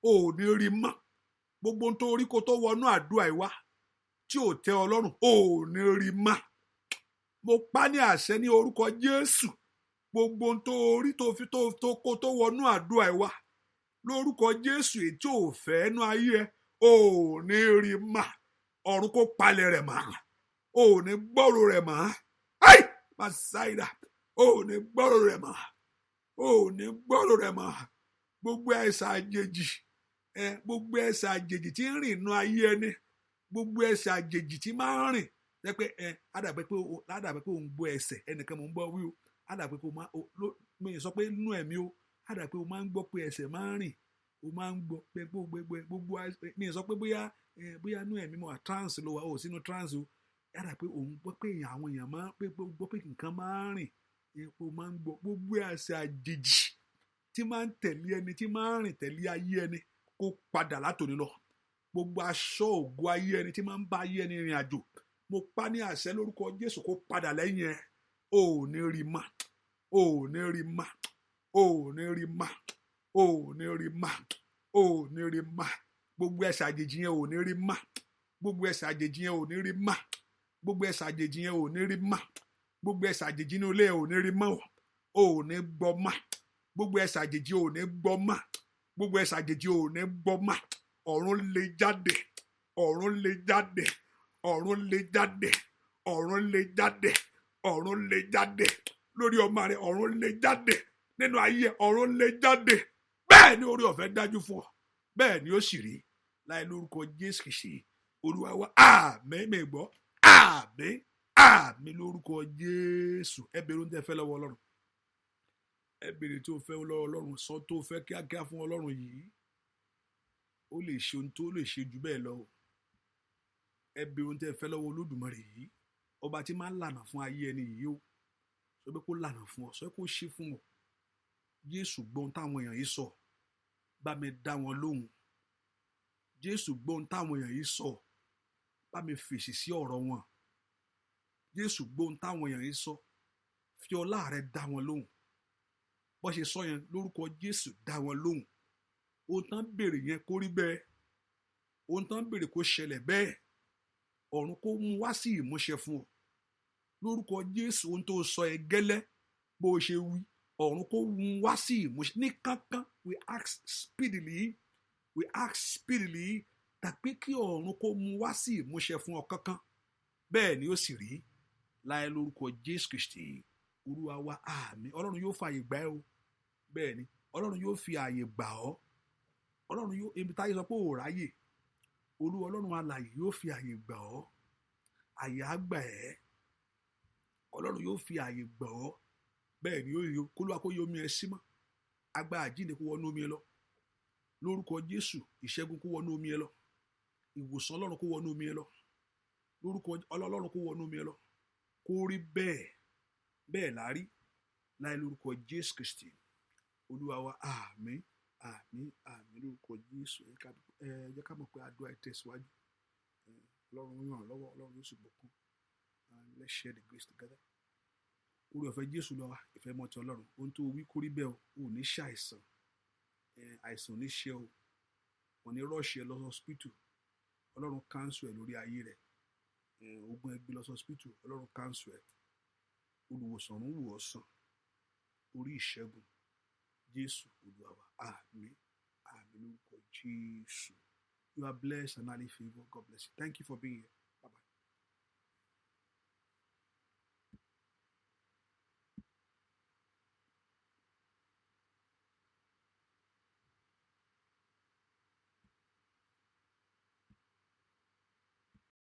Ò ní rí mọ́. Gbogbo ohun tó rí kó tó wọnú àdúrà ìwá tí ò tẹ́ Ọlọ́run, ò ní rí mọ́. Mo pa ní àṣẹ ní orúkọ Jésù. Gbogbo ohun tó rí tó fi tó kó tó wọnú àdúrà ìwá lórúkọ Jésù, èyí tí ò fẹ́ nú ayé ẹ, ò ní rí mọ́. Ọ̀run kó palẹ̀ rẹ̀ mọ́. Ò ní gbọ́rọ̀ rẹ̀ mọ́. Ai Masaida, ò ní gbọ́rọ̀ rẹ̀ mọ́. Ò ní gbọ́rọ̀ rẹ̀ mọ́. Gbogbo ẹ̀ṣẹ̀ àjèjì, gbogbo ẹ̀ṣẹ̀ àjèjì tí ń rìn nú ayé ẹni, gbogbo ẹ̀ṣẹ̀ àjèjì tí máa ń rìn jẹ́ pé ládàbẹ́ pé òun gbọ́ ẹ̀ṣẹ̀ ẹnìkan mò ń bọ́ wí o. Ládàbẹ́ pé mi sọ pé nú ẹ̀mí o. Ládàbẹ́ pé o máa ń gbọ́ pé ẹ̀ṣẹ̀ máa ń rìn. O máa ń gbọ́ pé gbogbo mi sọ pé bóyá nú ẹ̀mí mo wà trance ló wà o sínú trance o. Ládàbẹ́ pé òun gbọ́ pé àwọn èèyàn máa pé gbọ́ pé nǹkan máa ń rìn. O máa ń gbọ́ gbogbo ẹ̀ṣẹ̀ àjèjì tí máa ń tẹ̀lé ẹni, tí máa ń rìn tẹ̀lé ayé ẹni, kó padà látòní lọ. Gbogbo aṣọ ògo ayé ẹni tí máa ń bá ayé ẹni rìn àjò, mo pa ní àṣẹ lórúkọ Jésù kó padà lẹ́yìn ẹ. Ò ní rí mọ́. Ò ní rí mọ́. Ò ní rí mọ́. Ò ní rí mọ́. Ò ní rí mọ́. Gbogbo ẹ̀ṣẹ̀ àjèjì yẹn ò ní rí mọ́. Gbogbo ẹ̀ṣẹ̀ àjèjì yẹn ò ní rí mọ́. Gbogbo ẹ̀ṣẹ̀ àjèjì yẹn ò ní rí mọ́. Gbogbo ẹ̀ṣẹ̀ àjèjì ní ilé ò ní rí mọ́. Ò ní gbọ́ mọ́. Gbogbo ẹ̀ṣẹ̀ àjèjì ò ní gbọ́ mọ́. Gbogbo ẹ̀ṣẹ̀ àjèjì ò ní gbọ́ mọ́. Ọ̀run lè jáde. Ọ̀run lè jáde. Ọ̀run lè jáde. Ọ̀run lè jáde. Ọ̀run lè jáde. Lórí ọmọ rẹ, ọ̀run lè jáde. Nínú ayé, ọ̀run lè jáde. Bẹ́ẹ̀ ni orí ọ̀fẹ́ dájú fún ọ. Bẹ́ẹ̀ ni ó sì rí. Láì lórúkọ Jésù Kristi Olúwa wa. Àmín. Mi gbọ́. Àmín. Àmín lórúkọ Jésù. Ẹ bèrè oúnjẹ fẹ́ lọ́wọ́ Ọlọ́run. Ẹ bèrè tí o fẹ́ lọ́wọ́ Ọlọ́run. Sọ tó fẹ́ kíákíá fún Ọlọ́run yìí. ó lè ṣe ohun tó lè ṣe jù bẹ́ẹ̀ lọ. Ẹ bẹ̀ ohun tẹ́ ẹ fẹ́ lọ́wọ́ Olódùmarè yìí, ọba tí máa ń lànà fún ayé ẹni yìí o. Sọ pé kó lànà fún ọ, sọ pé kó ṣe fún ọ. Jésù gbọ́ ohun táwọn èèyàn yìí sọ, bá mi dá wọn lóhùn. Jésù gbọ́ ohun táwọn èèyàn yìí sọ, bá mi fèsì sí ọ̀rọ̀ wọn. Jésù gbọ́ ohun táwọn èèyàn yìí sọ, fi ọlá rẹ dá wọn lóhùn. Bó ṣe sọ yẹn, lórúkọ Jésù dá wọn lóhùn. Ohun tán béèrè yẹn kó rí bẹ́ẹ̀, ohun tán béèrè kó ṣẹlẹ̀ bẹ́ẹ̀. Ọ̀run kó mú wá sí ìmúṣẹ fún ọ. Lórúkọ Jésù, ohun tó sọ ẹ gẹ́lẹ́ bó ṣe wí, ọ̀run kó mú wá sí ìmúṣẹ ní kánkán. We ask speedily tàbí kí ọ̀run kó mú wá sí ìmúṣẹ fún ọ kánkán. Bẹ́ẹ̀ ni ó sì rí láì lórúkọ Jésù Kristi Olúwa wa, àmín. Ọlọ́run yóò fààyè gbà ẹ́ o. Bẹ́ẹ̀ ni Ọlọ́run yóò fi ààyè gbà ọ́. Ọlọ́run yóò, ibi táyé sọ pé ò ráyè, Olúwa Ọlọ́run alààyè yóò fi ààyè gbà ọ́. Ààyè á gbà ẹ́. Ọlọ́run yóò fi ààyè gbà ọ́. Bẹ́ẹ̀ ni yóò kó Olúwa kó yọ omi ẹ sí mọ́. Agbára àjíǹde kó wọnú omi ẹ lọ. Lórúkọ Jésù, ìṣẹ́gun kó wọnú omi ẹ lọ. Ìwòsàn Ọlọ́run kó wọnú omi ẹ lọ. Lórúkọ Ọlọ́run kó wọnú omi ẹ lọ. Kó rí bẹ́ẹ̀. Bẹ́ẹ̀ lárí láì lórúkọ Jésù Kristi Olúwa wa, àmín, àmín, àmín lórúkọ Jésù. Ẹ jẹ́ ká mọ̀ pé àdúrà tẹ̀síwájú. Ọlọ́run ràn lọ́wọ́, Ọlọ́run yóò sì bùkún. Let's share the grace together. Oore ọ̀fẹ́ Jésù lọ wa, ìfẹ́ mọ́ ti Ọlọ́run. Ohun tó wí kó rí bẹ́ẹ̀ o, ò ní ṣàìsàn. Àìsàn ò ní ṣe o. Wọ́n ní rọ́ọ̀ṣì ẹ lọ hospital. Ọlọ́run cancel ẹ lórí ayé rẹ̀. Ogun ẹgbẹ́ lọ hospital. Ọlọ́run cancel ẹ. Olùwòsàn ń wò ọ́ sàn. Orí ìṣẹ́gun Jésù Olúwa wa, àmín, àmín lórúkọ Jésù. You are blessed and highly favored. God bless you. Thank you for being here.